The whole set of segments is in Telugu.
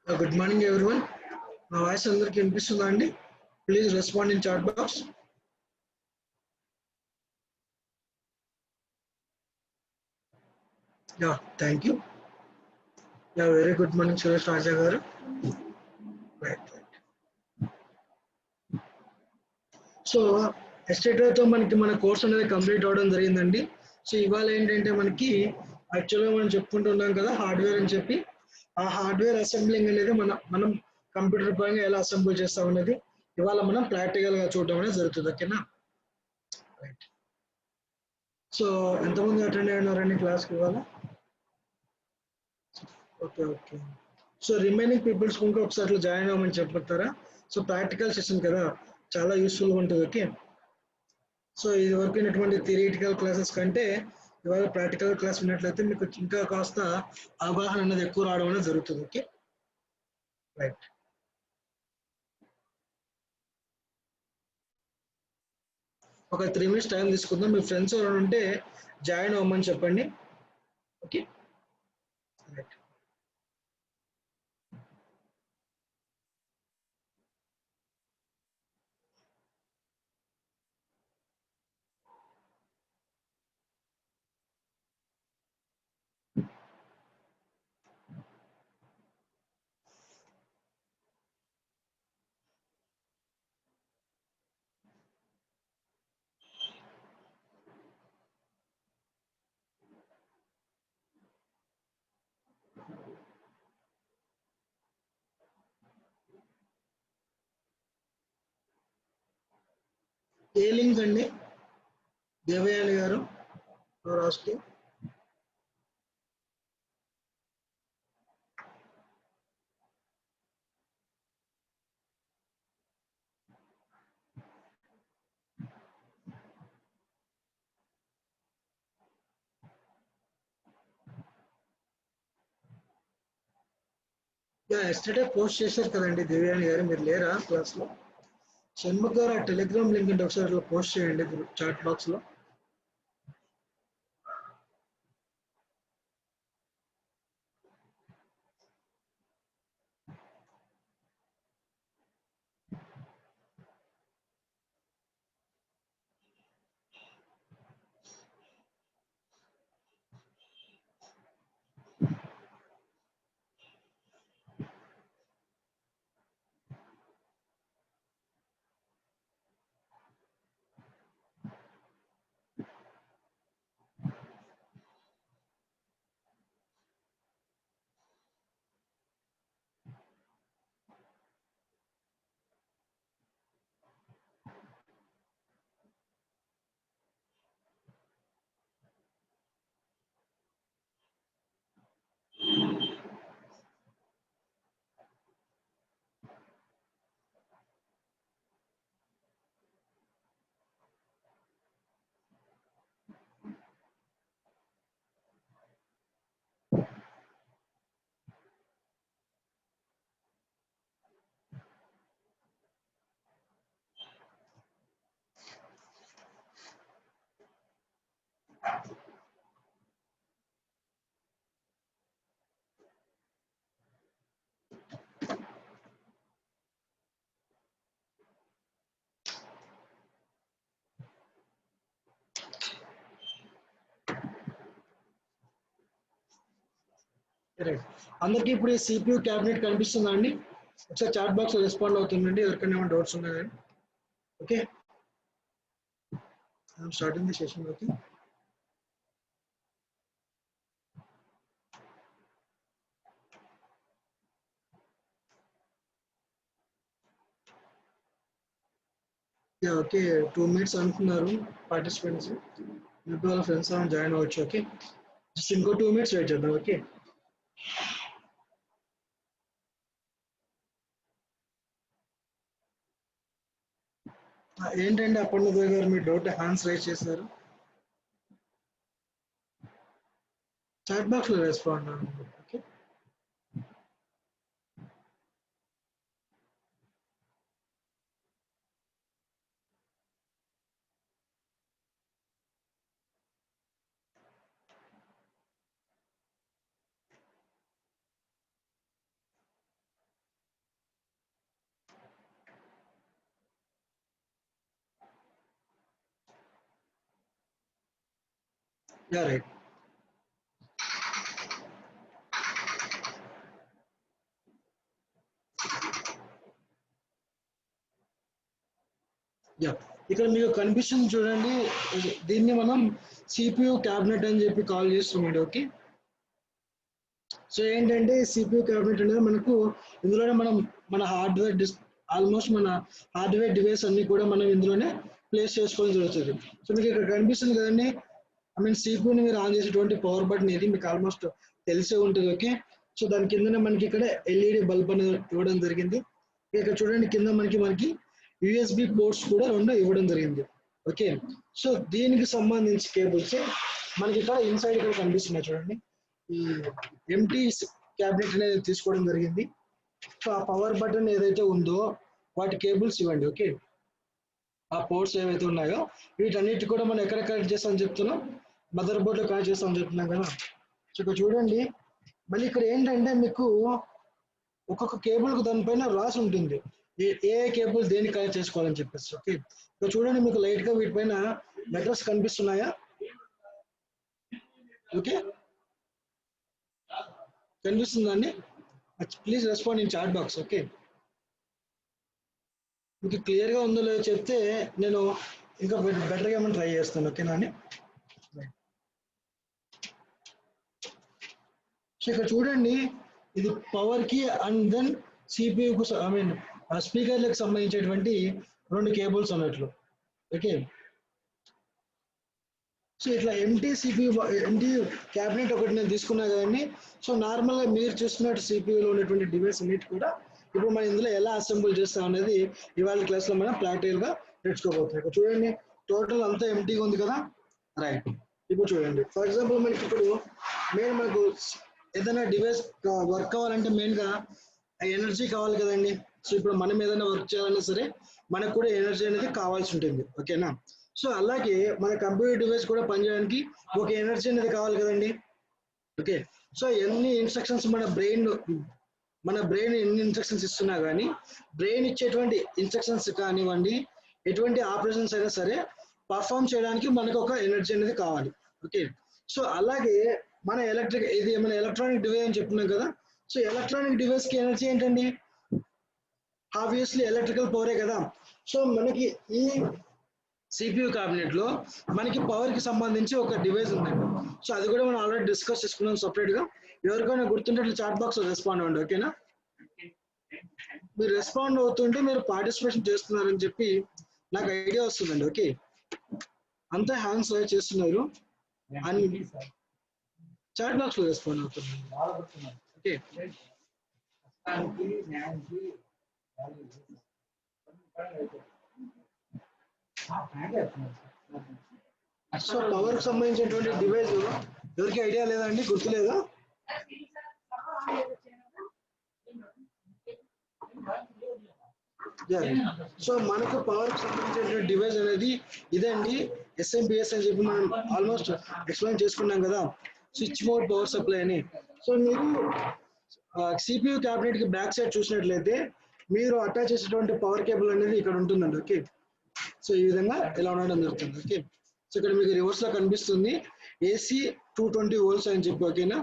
Good morning, everyone. My voice అందరికి వినిపిస్తుందా అండి? Please respond in chat box. Yeah, thank you. Yeah, very good morning, Suresh Raja garu. Right. So ఎస్టేట్తో మన కోర్స్ అనేది కంప్లీట్ అవ్వడం జరిగిందండి. సో ఇవాళ ఏంటంటే మనకి యాక్చువల్గా మనం చెప్పుకుంటున్నాం కదా హార్డ్వేర్ అని చెప్పి, ఆ హార్డ్వేర్ అసెంబ్లింగ్ అనేది మనం కంప్యూటర్ పరంగా ఎలా అసెంబుల్ చేస్తాం అనేది ఇవాళ మనం ప్రాక్టికల్గా చూడడం అనేది జరుగుతుంది. ఓకేనా? రైట్. సో ఎంతమంది అటెండ్ అయి ఉన్నారండి క్లాస్కి ఇవాళ? ఓకే. సో రిమైనింగ్ పీపుల్స్ ఇంకా ఒకసారి అట్లా జాయిన్ అవ్వమని చెప్తారా? సో ప్రాక్టికల్ సెషన్ కదా, చాలా యూస్ఫుల్గా ఉంటుంది. ఓకే. సో ఇది వరకు ఉన్నటువంటి థియరిటికల్ క్లాసెస్ కంటే ఇవాళ ప్రాక్టికల్ క్లాస్ ఉన్నట్లయితే మీకు ఇంకా కాస్త అవగాహన అనేది ఎక్కువ రావడం అనేది జరుగుతుంది. Okay, right. ఒక 3 minutes టైం తీసుకుందాం. మీ ఫ్రెండ్స్ ఎవరైనా ఉంటే జాయిన్ అవ్వమని చెప్పండి. Okay, right. ఏ లింక్ అండి దేవయాని గారు రాష్ట్రీ? ఎస్టర్డే పోస్ట్ చేశారు కదండి దేవయాని గారు, మీరు లేరా క్లాస్లో? షణ్ముఖ్ గారు ఆ టెలిగ్రామ్ లింక్ అంటే ఒకసారి అట్లా పోస్ట్ చేయండి చాట్ బాక్స్లో. అందరికీ ఇప్పుడు ఈ సిపియూ క్యాబినెట్ కనిపిస్తుందా అండి? ఒకసారి చాట్ బాక్స్ లో రెస్పాండ్ అవుతుందండి ఎవరికైనా ఏమైనా డౌట్స్ ఉన్నాయని. Okay, I'm starting the session. Okay, okay 2 minutes అనుకున్నారు పార్టిసిపెంట్స్. మీకు వాళ్ళ ఫ్రెండ్స్ జాయిన్ అవ్వచ్చు. ఓకే, జస్ట్ ఇంకో 2 minutes వెయిట్ చేద్దాం. ఓకే, ఏంటండి అప్పటి గారు మీ డౌట్ హ్యాండ్స్ రైజ్ చేశారు? చాట్ బాక్స్ లో రెస్పాండ్ అవ్వండి. Okay, yeah right. యా, ఇక్కడ మీకు కనిపిస్తుంది చూడండి, దీన్ని మనం సిపియు క్యాబినెట్ అని చెప్పి కాల్ చేస్తున్నాడు. ఓకే, సో ఏంటంటే సిపియు క్యాబినెట్ అనేది మనకు ఇందులోనే మనం మన హార్డ్వేర్ ఆల్మోస్ట్ మన హార్డ్వేర్ డివైస్ అన్ని కూడా మనం ఇందులోనే ప్లేస్ చేసుకోవడం జరుగుతుంది. సో మీకు ఇక్కడ కనిపిస్తుంది కదండి, ఐ మీన్ సిపియుని మీరు ఆన్ చేసేటువంటి పవర్ బటన్ ఇది మీకు ఆల్మోస్ట్ తెలిసే ఉంటుంది. ఓకే, సో దాని కిందనే మనకి ఇక్కడ ఎల్ఈడి బల్బ్ అనేది ఇవ్వడం జరిగింది. ఇక్కడ చూడండి కింద మనకి యూఎస్బి పోర్ట్స్ కూడా 2 ఇవ్వడం జరిగింది. ఓకే, సో దీనికి సంబంధించి కేబుల్స్ మనకి ఇక్కడ ఇన్సైడ్ ఇక్కడ కనిపిస్తున్నాయి చూడండి. ఈ ఎంటీ క్యాబినెట్ అనేది తీసుకోవడం జరిగింది. సో ఆ పవర్ బటన్ ఏదైతే ఉందో వాటి కేబుల్స్ ఇవ్వండి. ఓకే, ఆ పోర్ట్స్ ఏవైతే ఉన్నాయో వీటన్నిటి కూడా మనం ఎక్కడ కనెక్ట్ చేస్తామని చెప్తున్నాం, మదర్ బోర్డ్ లో కనెక్ట్ చేస్తామని చెప్తున్నాం కదా. సో ఇక్కడ చూడండి, మళ్ళీ ఇక్కడ ఏంటంటే మీకు ఒక్కొక్క కేబుల్ కు దానిపైన రాసి ఉంటుంది ఏ కేబుల్ దేనికి కనెక్ట్ చేసుకోవాలని చెప్పేసి. ఓకే, ఇక్కడ చూడండి మీకు లైట్ గా వీటిపైన లెటర్స్ కనిపిస్తున్నాయా? ఓకే, కనిపిస్తుందండి? Please respond in chat box. Okay, మీకు క్లియర్ గా ఉందో లేదో చెప్తే నేను ఇంకా బెటర్గా ఏమైనా ట్రై చేస్తాను. ఓకేనా అండి? సో ఇక్కడ చూడండి, ఇది పవర్ కి అండ్ దెన్ సిపియుకు ఐ మీన్ స్పీకర్లకు సంబంధించేటువంటి 2 కేబుల్స్ అన్నట్లు. ఓకే, సో ఇట్లా ఎంటీ సిపియు ఎంటీ క్యాబినెట్ ఒకటి నేను తీసుకున్నా కదండి. సో నార్మల్ గా మీరు చూస్తున్నట్టు సిపియులో ఉన్నటువంటి డివైస్ అన్నిటి కూడా ఇప్పుడు మనం ఇందులో ఎలా అసెంబుల్ చేస్తాం అనేది ఇవాళ క్లాస్ లో మనం ప్రాక్టికల్ గా నేర్చుకోబోతున్నాం. ఇక్కడ చూడండి, టోటల్ అంతా ఎంటీగా ఉంది కదా. రైట్, ఇప్పుడు చూడండి, ఫర్ ఎగ్జాంపుల్ మనకి ఇప్పుడు మనకు ఏదైనా డివైస్ వర్క్ కావాలంటే మెయిన్ గా ఎనర్జీ కావాలి కదండి. సో ఇప్పుడు మనం ఏదైనా వర్క్ చేయాలన్నా సరే మనకు కూడా ఎనర్జీ అనేది కావాల్సి ఉంటుంది. ఓకేనా? సో అలాగే మన కంప్యూటర్ డివైస్ కూడా పనిచేయడానికి ఒక ఎనర్జీ అనేది కావాలి కదండి. ఓకే, సో ఎన్ని ఇన్స్ట్రక్షన్స్ మన బ్రెయిన్ ఎన్ని ఇన్స్ట్రక్షన్స్ ఇస్తున్నా కానీ బ్రెయిన్ ఇచ్చేటువంటి ఇన్స్ట్రక్షన్స్ కానివ్వండి, ఎటువంటి ఆపరేషన్స్ అయినా సరే పర్ఫామ్ చేయడానికి మనకు ఒక ఎనర్జీ అనేది కావాలి. ఓకే, సో అలాగే మన ఎలక్ట్రానిక్ డివైస్ అని చెప్తున్నాం కదా. సో ఎలక్ట్రానిక్ డివైస్ కి ఎనర్జీ ఏంటండి? ఆబ్వియస్లీ ఎలక్ట్రికల్ పవరే కదా. సో మనకి ఈ సిపియు క్యాబినెట్ లో మనకి పవర్ కి సంబంధించి ఒక డివైస్ ఉందండి. సో అది కూడా మనం ఆల్రెడీ డిస్కస్ చేసుకున్నాం సపరేట్ గా. ఎవరికైనా గుర్తుంటే చాట్ బాక్స్ లో రెస్పాండ్ అవ్వండి. ఓకేనా? మీరు రెస్పాండ్ అవుతుంటే మీరు పార్టిసిపేషన్ చేస్తున్నారని చెప్పి నాకు ఐడియా వస్తుందండి. ఓకే, అంతా హ్యాండ్స్ రైజ్ చేస్తున్నారు అని చాట్ బాక్స్ లో రెస్పాండ్ అవుతున్నారు. ఓకే, సో పవర్ కి సంబంధించినటువంటి డివైస్ ఎవరికి ఐడియా లేదా అండి? గుర్తులేదా? సో మనకు పవర్ కి సంబంధించిన డివైస్ అనేది ఇదే అండి, ఎస్ఎంపిఎస్ అని చెప్పి మనం ఆల్మోస్ట్ ఎక్స్ప్లెయిన్ చేసుకున్నాం కదా, స్విచ్ మోడ్ పవర్ సప్లై అని. సో మీరు సిపియు క్యాబినెట్ కి బ్యాక్ సైడ్ చూసినట్లయితే మీరు అటాచ్ చేసేటువంటి పవర్ కేబుల్ అనేది ఇక్కడ ఉంటుందండి. ఓకే, సో ఈ విధంగా ఇలా ఉండడం జరుగుతుంది. ఓకే, సో ఇక్కడ మీకు రివర్స్ లో కనిపిస్తుంది ఏసీ 220 వోల్ట్స్ అని చెప్పి. ఓకేనా?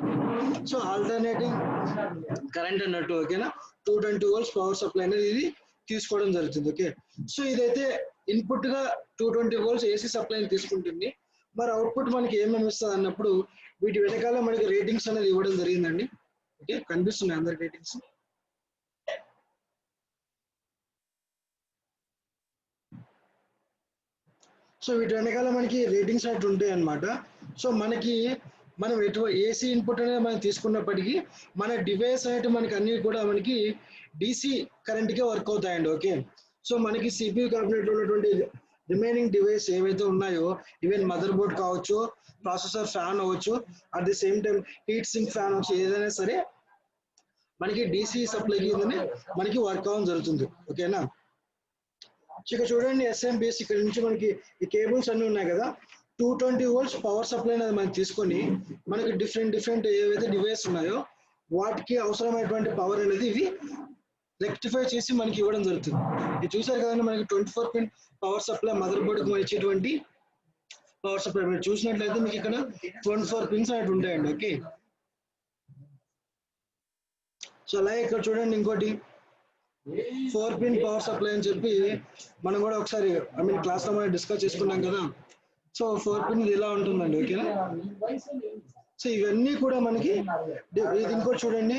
సో ఆల్టర్నేటింగ్ కరెంట్ అన్నట్టు. ఓకేనా? 220 వోల్ట్స్ పవర్ సప్లై అనేది ఇది తీసుకోవడం జరుగుతుంది. ఓకే, సో ఇదైతే ఇన్పుట్ గా 220 వోల్ట్స్ ఏసీ సప్లై తీసుకుంటుంది. మరి అవుట్పుట్ మనకి ఏమేమి ఇస్తుంది అన్నప్పుడు వీటి వెనకాల మనకి రేటింగ్స్ అనేది ఇవ్వడం జరిగిందండి. ఓకే, కనిపిస్తున్నాయి అందరి రేటింగ్స్. సో వీటి వెనకాల మనకి రేటింగ్స్ అట్టు ఉంటాయి అన్నమాట. సో మనం ఏసీ ఇన్పుట్ అనేది మనం తీసుకున్నప్పటికీ మన డివైస్ అనేది మనకి అన్ని కూడా మనకి డిసి కరెంట్కే వర్క్ అవుతాయండి. ఓకే, సో మనకి సిపియు క్యాబినెట్ లో ఉన్నటువంటి రిమైనింగ్ డివైస్ ఏవైతే ఉన్నాయో, ఈవెన్ మదర్ బోర్డ్ కావచ్చు, ప్రాసెసర్ ఫ్యాన్ అవ్వచ్చు, at the same time heat sink fan అవ్వచ్చు, ఏదైనా సరే మనకి డిసి సప్లై కిందనే మనకి వర్క్ అవ్వడం జరుగుతుంది. ఓకేనా? ఇక్కడ చూడండి, ఎస్ఎంపిఎస్ ఇక్కడ నుంచి మనకి ఈ కేబుల్స్ అన్ని ఉన్నాయి కదా. 220 వోల్ట్స్ పవర్ సప్లై అనేది మనం తీసుకొని మనకి డిఫరెంట్ ఏవైతే డివైస్ ఉన్నాయో వాటికి అవసరమైనటువంటి పవర్ అనేది ఇవి రెక్టిఫై చేసి మనకి ఇవ్వడం జరుగుతుంది. ఇది చూసారు కదండి, మనకి 24 pin power supply mother board కి ఇచ్చేటువంటి పవర్ సప్లై మీరు చూసినట్లయితే మీకు ఇక్కడ 24 పిన్స్ అనేవి ఉంటాయండి. ఓకే, సో అలాగే ఇక్కడ చూడండి ఇంకోటి 4 పిన్ పవర్ సప్లై అని చెప్పి మనం కూడా ఒకసారి క్లాస్ లో మనం డిస్కస్ చేసుకున్నాం కదా. సో 4 పిన్ ఇలా ఉంటుందండి. ఓకేనా, సో ఇవన్నీ కూడా మనకి ఇది ఇంకోటి చూడండి,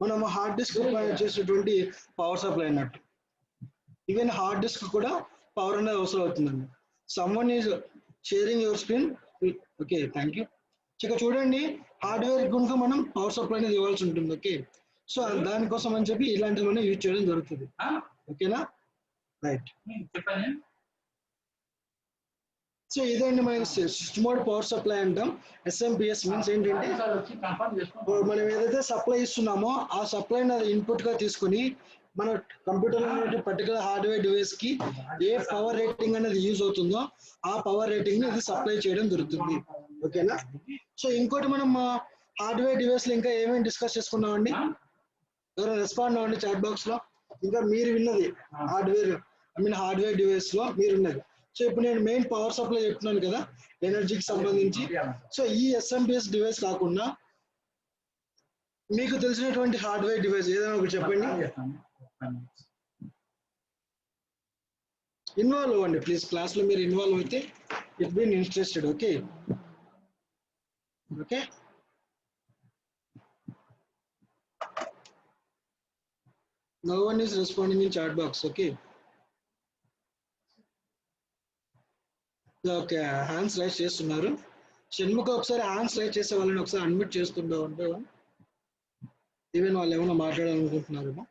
మనం హార్డ్ డిస్క్ ఉపయోగించేటువంటి చేసేటువంటి పవర్ సప్లై అన్నట్టు. ఈవెన్ హార్డ్ డిస్క్ కూడా పవర్ అనేది అవసరం అవుతుందండి. Someone is sharing your screen. Okay, thank you. ఇక్కడ చూడండి హార్డ్వేర్ కనుక మనం పవర్ సప్లై అనేది ఇవ్వాల్సి ఉంటుంది. ఓకే, సో దానికోసం అని చెప్పి ఇలాంటివి మనం యూజ్ చేయడం జరుగుతుంది. ఓకేనా, రైట్. సో ఇదండి మన స్విచ్ మోడ్ పవర్ సప్లై అంటాం. SMPS మీన్స్ ఏంటంటే మనం ఏదైతే సప్లై ఇస్తున్నామో ఆ సప్లై ఇన్పుట్ గా తీసుకుని మన కంప్యూటర్ లో పర్టికులర్ హార్డ్వేర్ డివైస్ కి ఏ పవర్ రేటింగ్ అనేది యూజ్ అవుతుందో ఆ పవర్ రేటింగ్ ని ఇది సప్లై చేయడం జరుగుతుంది. ఓకేనా, సో ఇంకోటి మనం హార్డ్వేర్ డివైస్ లో ఇంకా ఏమేమి డిస్కస్ చేసుకున్నామండి, ఎవరైనా రెస్పాండ్ అవ్వండి చాట్ బాక్స్ లో. ఇంకా మీరు విన్నది హార్డ్వేర్ డివైస్ లో మీరు ఉన్నది. సో ఇప్పుడు నేను మెయిన్ పవర్ సప్లై చెప్తున్నాను కదా ఎనర్జీకి సంబంధించి. సో ఈ SMPS డివైస్ కాకుండా మీకు తెలిసినటువంటి హార్డ్వేర్ డివైస్ ఏదైనా ఒకటి చెప్పండి. ఇన్వాల్వ్ అవ్వండి ప్లీజ్, క్లాస్ లో మీరు ఇన్వాల్వ్ అయితే it been interested. Okay, okay, no one is responding in chat box. Okay, okay, hands raise చేస్తున్నారు. షణ్ముఖ ఒకసారి హ్యాండ్స్ రైజ్ చేసే వాళ్ళని ఒకసారి అన్మ్యూట్ చేస్తుంటా ఉంటే ఈవెన్ వాళ్ళు ఏమైనా మాట్లాడాలనుకుంటున్నారేమో.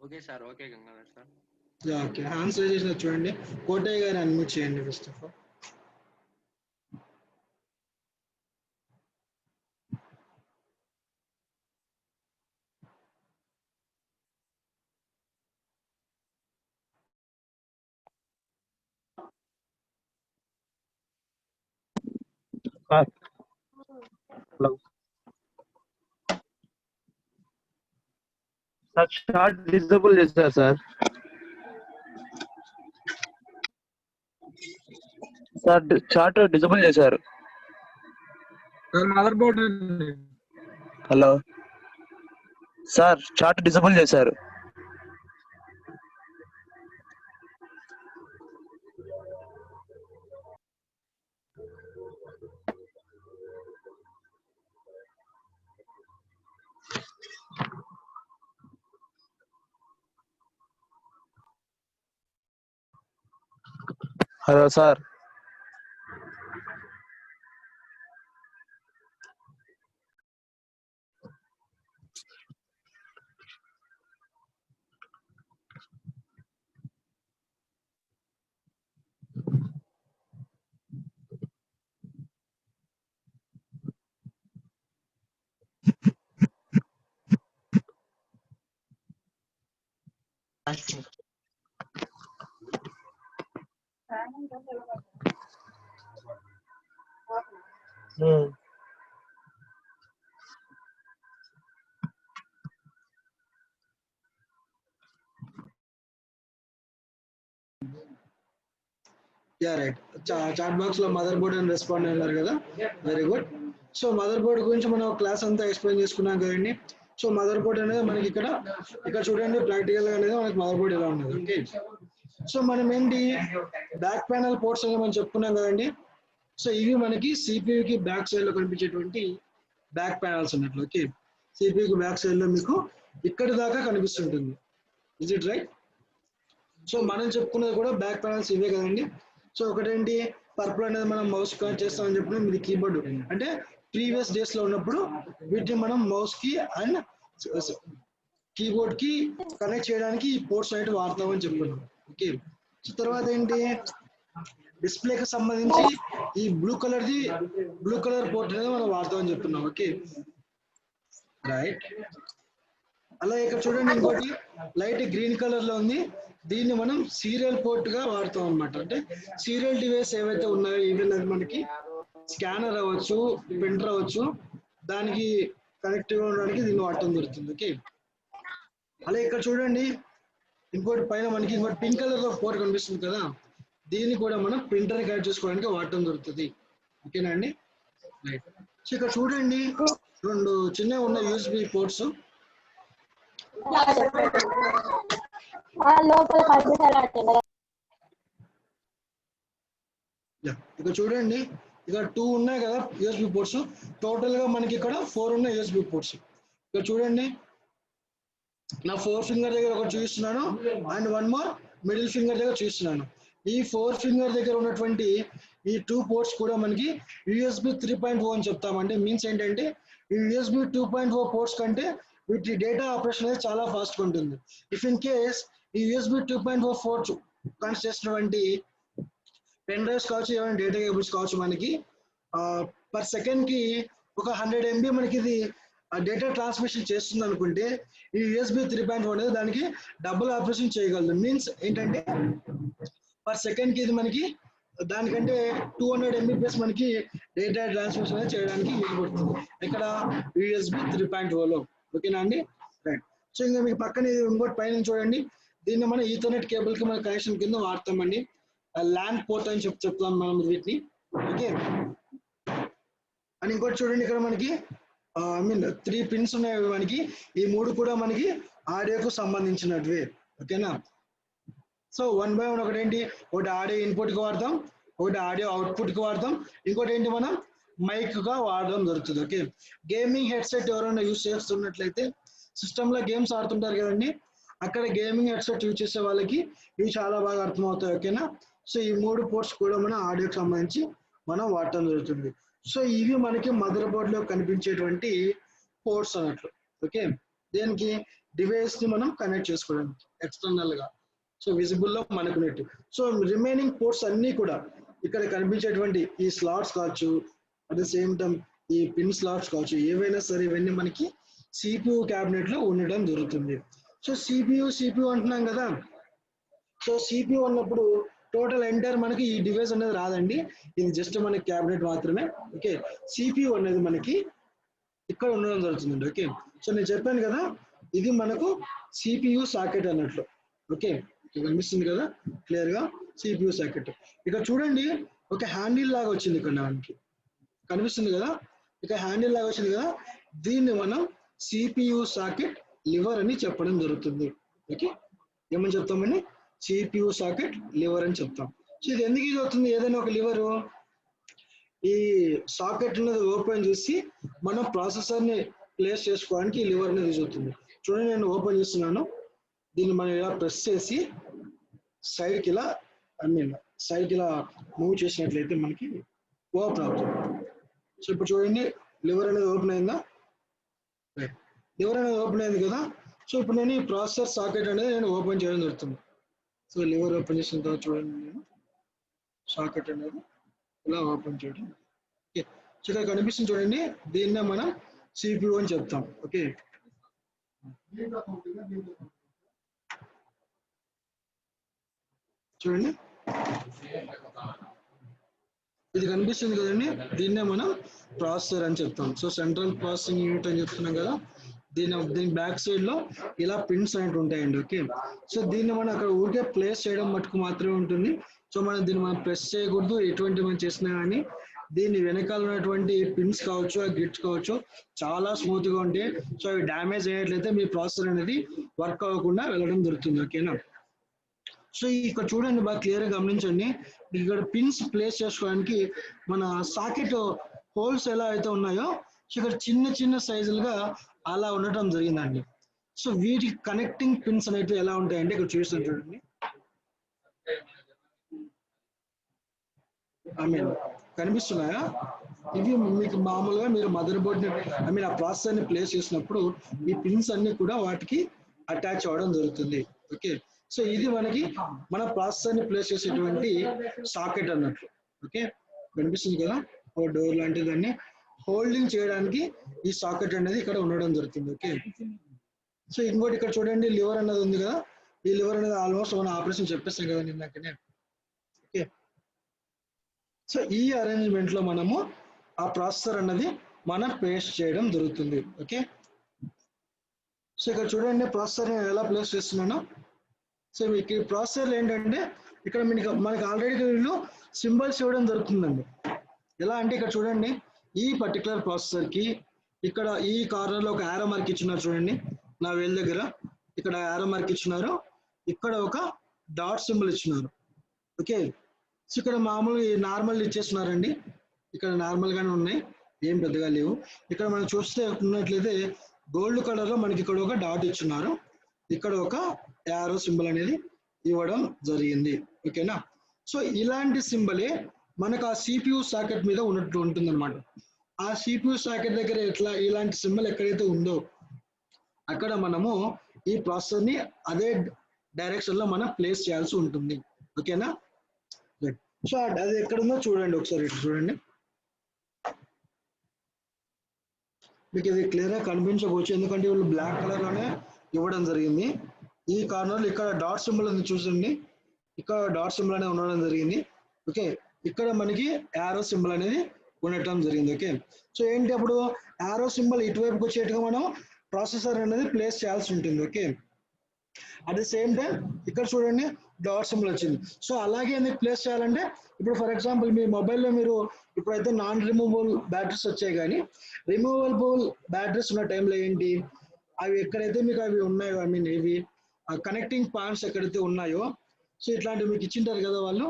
Okay sir, okay Gangadhar sir. Okay, hands raise చేసిన చూడండి. కోటయ్య గారిని అన్మ్యూట్ చేయండి first of all. Hello. Sir, chart disable చేశారు సార్. సార్ చార్ట్ డిజబుల్ చేశారు. Mother board. Hello sir, chart disable చేశారు. Hello sir. Yeah right, chat box లో మదర్ బోర్డ్ అని రెస్పాండ్ అన్నారు కదా, very good. So mother board గురించి మనం క్లాస్ అంతా ఎక్స్ప్లెయిన్ చేసుకున్నాం కదండి. సో మదర్ బోర్డ్ అనేది మనకి ఇక్కడ చూడండి ప్రాక్టికల్ గా అనేది మనకి మదర్ బోర్డ్ ఇలా ఉన్నది. ఓకే, సో మనం ఏంటి బ్యాక్ ప్యానల్ పోర్ట్స్ అని మనం చెప్పుకున్నాం కదండి. సో ఇవి మనకి CPU కి బ్యాక్ సైడ్ లో కనిపించేటువంటి బ్యాక్ ప్యానల్స్ ఉన్నట్లు. ఓకే, CPU కి బ్యాక్ సైడ్ లో మీకు ఇక్కడి దాకా కనిపిస్తుంటుంది. Is it right? సో మనం చెప్పుకున్నది కూడా బ్యాక్ ప్యానల్స్ ఇవే కదండి. సో ఒకటేంటి పర్పుల్ అనేది మనం మౌస్ కనెక్ట్ చేస్తామని చెప్పిన ఇది కీబోర్డ్. అంటే ప్రీవియస్ డేస్ లో ఉన్నప్పుడు వీటిని మనం మౌస్ కి అండ్ కీబోర్డ్ కి కనెక్ట్ చేయడానికి ఈ పోర్ట్స్ అనేవి వాడతామని చెప్పుకున్నాం. ఓకే, సో తర్వాత ఏంటి డిస్ప్లేకి సంబంధించి ఈ బ్లూ కలర్ పోర్ట్ అనేది మనం వాడతామని చెప్తున్నాం. Okay, right. అలాగే ఇక్కడ చూడండి ఇంకోటి లైట్ గ్రీన్ కలర్ లో ఉంది, దీన్ని మనం సీరియల్ పోర్ట్ గా వాడతాం అనమాట. అంటే సీరియల్ డివైస్ ఏవైతే ఉన్నాయో ఈవెన్ అది మనకి స్కానర్ అవ్వచ్చు, ప్రింటర్ అవ్వచ్చు, దానికి కనెక్టివ్ ఉండడానికి దీన్ని వాడటం జరుగుతుంది. ఓకే, అలాగే ఇక్కడ చూడండి ఇంకోటి పైన మనకి ఇంకోటి పింక్ కలర్ లో పోర్ట్ కనిపిస్తుంది కదా, దీన్ని కూడా మనం ప్రింటర్ కనెక్ట్ చేసుకోవడానికి వాడటం జరుగుతుంది. ఓకేనా అండి? రైట్. సో ఇక్కడ చూడండి, రెండు చిన్నవి ఉన్న యూఎస్బి పోర్ట్స్. ఇక్కడ చూడండి, ఇక్కడ 2 ఉన్నాయి కదా యూఎస్బి పోర్ట్స్. టోటల్ గా మనకి ఇక్కడ 4 ఉన్నాయి యూఎస్బి పోర్ట్స్. ఇక్కడ చూడండి, నా 4 ఫింగర్ దగ్గర ఒకటి చూపిస్తున్నాను అండ్ 1 మోర్ మిడిల్ ఫింగర్ దగ్గర చూపిస్తున్నాను. ఈ 4 ఫింగర్ దగ్గర ఉన్నటువంటి ఈ 2 పోర్ట్స్ కూడా మనకి యూఎస్బి 3.0 అని చెప్తామండి. మీన్స్ ఏంటంటే ఈ యూఎస్బి 2.0 పోర్ట్స్ కంటే వీటి డేటా ఆపరేషన్ అనేది చాలా ఫాస్ట్గా ఉంటుంది. ఇఫ్ ఇన్ కేస్ ఈ యూఎస్బి 2.0 పోర్ట్స్ కనెక్ట్ చేసినటువంటి పెన్ డ్రైవ్స్ కావచ్చు, ఏమైనా డేటా కేబుల్స్ కావచ్చు, మనకి పర్ సెకండ్ కి ఒక 100 MB మనకి ఇది డేటా ట్రాన్స్మిషన్ చేస్తుంది అనుకుంటే, ఈ యూఎస్బి 3.0 అనేది దానికి డబుల్ ఆపరేషన్ చేయగలదు. మీన్స్ ఏంటంటే పర్ సెకండ్ కి ఇది మనకి దానికంటే 200 MBPS మనకి డేటా ట్రాన్స్మిషన్ అనేది చేయడానికి వీలుపడుతుంది ఇక్కడ యూఎస్బి 3.0లో. ఓకేనా అండి? రైట్. సో ఇంకా మీకు పక్కన ఇంకోటి పైన చూడండి, దీన్ని మనం ఈథర్నెట్ కేబుల్ కి మన కనెక్షన్ కింద వాడతామండి. ల్యాన్ పోర్ట్ అని చెప్తాం మనం వీటిని. ఓకే. అండ్ ఇంకోటి చూడండి, ఇక్కడ మనకి ఐ మీన్ 3 పిన్స్ ఉన్నాయి మనకి. ఈ 3 కూడా మనకి ఆడియోకు సంబంధించినటివే. ఓకేనా? సో 1 by 1 ఒకటి ఏంటి, ఒకటి ఆడియో ఇన్పుట్ కి వాడతాం, ఒకటి ఆడియో అవుట్పుట్ కి వాడతాం, ఇంకోటి ఏంటి మనం మైక్ గా వాడడం జరుగుతుంది. ఓకే. గేమింగ్ హెడ్సెట్ ఎవరైనా యూజ్ చేస్తున్నట్లయితే, సిస్టమ్ లో గేమ్స్ ఆడుతుంటారు కదండి, అక్కడ గేమింగ్ హెడ్సెట్ యూజ్ చేసే వాళ్ళకి ఇవి చాలా బాగా అర్థమవుతాయి. ఓకేనా? సో ఈ 3 పోర్ట్స్ కూడా మనం ఆడియోకి సంబంధించి మనం వాడటం జరుగుతుంది. సో ఇవి మనకి మదర్ బోర్డ్ లో కనిపించేటువంటి పోర్ట్స్ అన్నట్లు. ఓకే. దేనికి? డివైస్ ని మనం కనెక్ట్ చేసుకోవడానికి ఎక్స్టర్నల్ గా. సో విజిబుల్ లో మనకు నెట్. సో రిమైనింగ్ పోర్ట్స్ అన్ని కూడా ఇక్కడ కనిపించేటువంటి ఈ స్లాట్స్ కావచ్చు, అట్ ద సేమ్ టైం ఈ పిన్ స్లాట్స్ కావచ్చు, ఏవైనా సరే ఇవన్నీ మనకి సిపియు క్యాబినెట్ లో ఉండడం జరుగుతుంది. సో సిపియు అంటున్నాం కదా. సో సిపియు అన్నప్పుడు టోటల్ ఎంటైర్ మనకి ఈ డివైస్ అనేది రాదండి, ఇది జస్ట్ మనకి క్యాబినెట్ మాత్రమే. ఓకే. సిపియు అనేది మనకి ఇక్కడ ఉండడం జరుగుతుందండి. ఓకే. సో నేను చెప్పాను కదా, ఇది మనకు సిపియు సాకెట్ అన్నట్లు. ఓకే. కనిపిస్తుంది కదా క్లియర్ గా, సిపియు సాకెట్. ఇక్కడ చూడండి, ఒక హ్యాండిల్ లాగా వచ్చింది ఇక్కడ మనకి, కనిపిస్తుంది కదా, ఇక హ్యాండిల్ లాగా వచ్చింది కదా, దీన్ని మనం సిపియు సాకెట్ లివర్ అని చెప్పడం జరుగుతుంది. ఓకే. ఏమని చెప్తామని? సిపియు సాకెట్ లివర్ అని చెప్తాం. సో ఇది ఎందుకు యూజ్ అవుతుంది? ఏదైనా ఒక లివర్ ఈ సాకెట్ అనేది ఓపెన్ చేసి మనం ప్రాసెసర్ ని ప్లేస్ చేసుకోవడానికి ఈ లివర్ అనేది యూజ్ అవుతుంది. చూడండి, నేను ఓపెన్ చేస్తున్నాను, దీన్ని మనం ఇలా ప్రెస్ చేసి సైడ్కి ఇలా సైడ్కి ఇలా మూవ్ చేసినట్లయితే మనకి ఓపెన్ అవుతుంది. సో ఇప్పుడు చూడండి, లివర్ అనేది ఓపెన్ అయిందా? లివర్ అనేది ఓపెన్ అయింది కదా. సో ఇప్పుడు నేను ఈ ప్రాసెసర్ సాకెట్ అనేది నేను ఓపెన్ చేయడం జరుగుతుంది. సో లివర్ ఓపెన్ చేసిన తర్వాత చూడండి, నేను సాకెట్ అనేది ఇలా ఓపెన్ చేయడం. ఓకే. సో ఇక్కడ కనిపిస్తుంది చూడండి, దీన్నే మనం సిపియు అని చెప్తాం. ఓకే. చూడండి, ఇది కనిపిస్తుంది కదండి, దీన్నే మనం ప్రాసెసర్ అని చెప్తాం. సో సెంట్రల్ ప్రాసెసింగ్ యూనిట్ అని చెప్తున్నాం కదా, దీని బ్యాక్ సైడ్ లో ఇలా పిన్స్ అనేవి ఉంటాయండి. ఓకే. సో దీన్ని మనం అక్కడ ఊరికే ప్లేస్ చేయడం మటుకు మాత్రమే ఉంటుంది. సో దీన్ని మనం ప్రెస్ చేయకూడదు. ఎటువంటి మనం చేసినా కానీ దీని వెనకాల ఉన్నటువంటి పిన్స్ కావచ్చు, గ్రిడ్స్ కావచ్చు, చాలా స్మూత్ గా ఉంటాయి. సో అవి డ్యామేజ్ అయ్యేట్లయితే మీ ప్రాసెసర్ అనేది వర్క్ అవ్వకుండా వెళ్ళడం జరుగుతుంది. ఓకేనా? సో ఇక్కడ చూడండి, బాగా క్లియర్ గా గమనించండి, ఇక్కడ పిన్స్ ప్లేస్ చేసుకోవడానికి మన సాకెట్ హోల్స్ ఎలా అయితే ఉన్నాయో, సో ఇక్కడ చిన్న చిన్న సైజులుగా అలా ఉండటం జరిగిందండి. సో వీటి కనెక్టింగ్ పిన్స్ అనేవి ఎలా ఉంటాయంటే ఇక్కడ చూస్తాను చూడండి, కనిపిస్తున్నాయా? ఇవి మీకు మామూలుగా మీరు మదర్ బోర్డ్ ని ఆ ప్రాసెసర్ ని ప్లేస్ చేసినప్పుడు ఈ పిన్స్ అన్ని కూడా వాటికి అటాచ్ అవ్వడం జరుగుతుంది. ఓకే. సో ఇది మనకి మన ప్రాసెసర్ ని ప్లేస్ చేసేటువంటి సాకెట్ అన్నట్లు. ఓకే. కనిపిస్తుంది కదా, ఒక డోర్ లాంటి దాన్ని హోల్డింగ్ చేయడానికి ఈ సాకెట్ అనేది ఇక్కడ ఉండడం జరుగుతుంది. ఓకే. సో ఇంకోటి ఇక్కడ చూడండి, లివర్ అనేది ఉంది కదా, ఈ లివర్ అనేది ఆల్మోస్ట్ మన ఆపరేషన్ చెప్పేస్తాం కదా నిన్నకనే. ఓకే. సో ఈ అరేంజ్మెంట్ లో మనము ఆ ప్రాసెసర్ అన్నది మనం పేస్ట్ చేయడం జరుగుతుంది. ఓకే. సో ఇక్కడ చూడండి, ప్రాసెసర్ ఎలా ప్లేస్ చేస్తున్నాను. సో మీకు ఈ ప్రాసెసర్ ఏంటంటే ఇక్కడ మనకి ఆల్రెడీ వీళ్ళు సింబల్స్ ఇవ్వడం జరుగుతుందండి. ఎలా అంటే ఇక్కడ చూడండి, ఈ పర్టికులర్ ప్రాసెసర్కి ఇక్కడ ఈ కార్నర్లో ఒక యారో మార్క్ ఇచ్చినారు చూడండి, నా వేలు దగ్గర ఇక్కడ యారో మార్క్ ఇచ్చినారు, ఇక్కడ ఒక డాట్ సింబల్ ఇచ్చినారు. ఓకే, సో ఇక్కడ మామూలు నార్మల్ ఇచ్చేస్తున్నారండి, ఇక్కడ నార్మల్గానే ఉన్నాయి, ఏం పెద్దగా లేవు. ఇక్కడ మనం చూస్తే ఉన్నట్లయితే గోల్డ్ కలర్లో మనకి ఇక్కడ ఒక డాట్ ఇచ్చున్నారు, ఇక్కడ ఒక యారో సింబల్ అనేది ఇవ్వడం జరిగింది. ఓకేనా, సో ఇలాంటి సింబలే మనకు ఆ సిపియు సాకెట్ మీద ఉన్నట్టు ఉంటుంది అనమాట. ఆ సిపియు సాకెట్ దగ్గర ఇలాంటి సింబల్ ఎక్కడైతే ఉందో అక్కడ మనము ఈ ప్రాసెసర్ని అదే డైరెక్షన్లో మనం ప్లేస్ చేయాల్సి ఉంటుంది. ఓకేనా, సో అది ఎక్కడుందో చూడండి ఒకసారి, ఇటు చూడండి, మీకు ఇది క్లియర్గా కనిపించవచ్చు ఎందుకంటే వీళ్ళు బ్లాక్ కలర్లోనే ఇవ్వడం జరిగింది. ఈ కార్నర్లో ఇక్కడ డాట్ సింబల్ ఉంది చూడండి, ఇక్కడ డాట్ సింబల్ అనేది ఉండడం జరిగింది. ఓకే, ఇక్కడ మనకి యారో సింబల్ అనేది ఉండటం జరిగింది. ఓకే, సో ఏంటి అప్పుడు యారో సింబల్ ఇటువైపుకి వచ్చేట్టుగా మనం ప్రాసెసర్ అనేది ప్లేస్ చేయాల్సి ఉంటుంది. Okay, at the same time ఇక్కడ చూడండి డాట్ సింబల్ వచ్చింది. సో అలాగే ఎందుకు ప్లేస్ చేయాలంటే ఇప్పుడు ఫర్ ఎగ్జాంపుల్ మీ మొబైల్లో మీరు ఇప్పుడైతే నాన్ రిమూవబుల్ బ్యాటరీస్ వచ్చాయి, కానీ రిమూవబుల్ బ్యాటరీస్ ఉన్న టైంలో ఏంటి, అవి ఎక్కడైతే మీకు అవి ఉన్నాయో, ఐ మీన్ ఇవి కనెక్టింగ్ పాయింట్స్ ఎక్కడైతే ఉన్నాయో, సో ఇట్లాంటివి మీకు ఇచ్చింటారు కదా వాళ్ళు,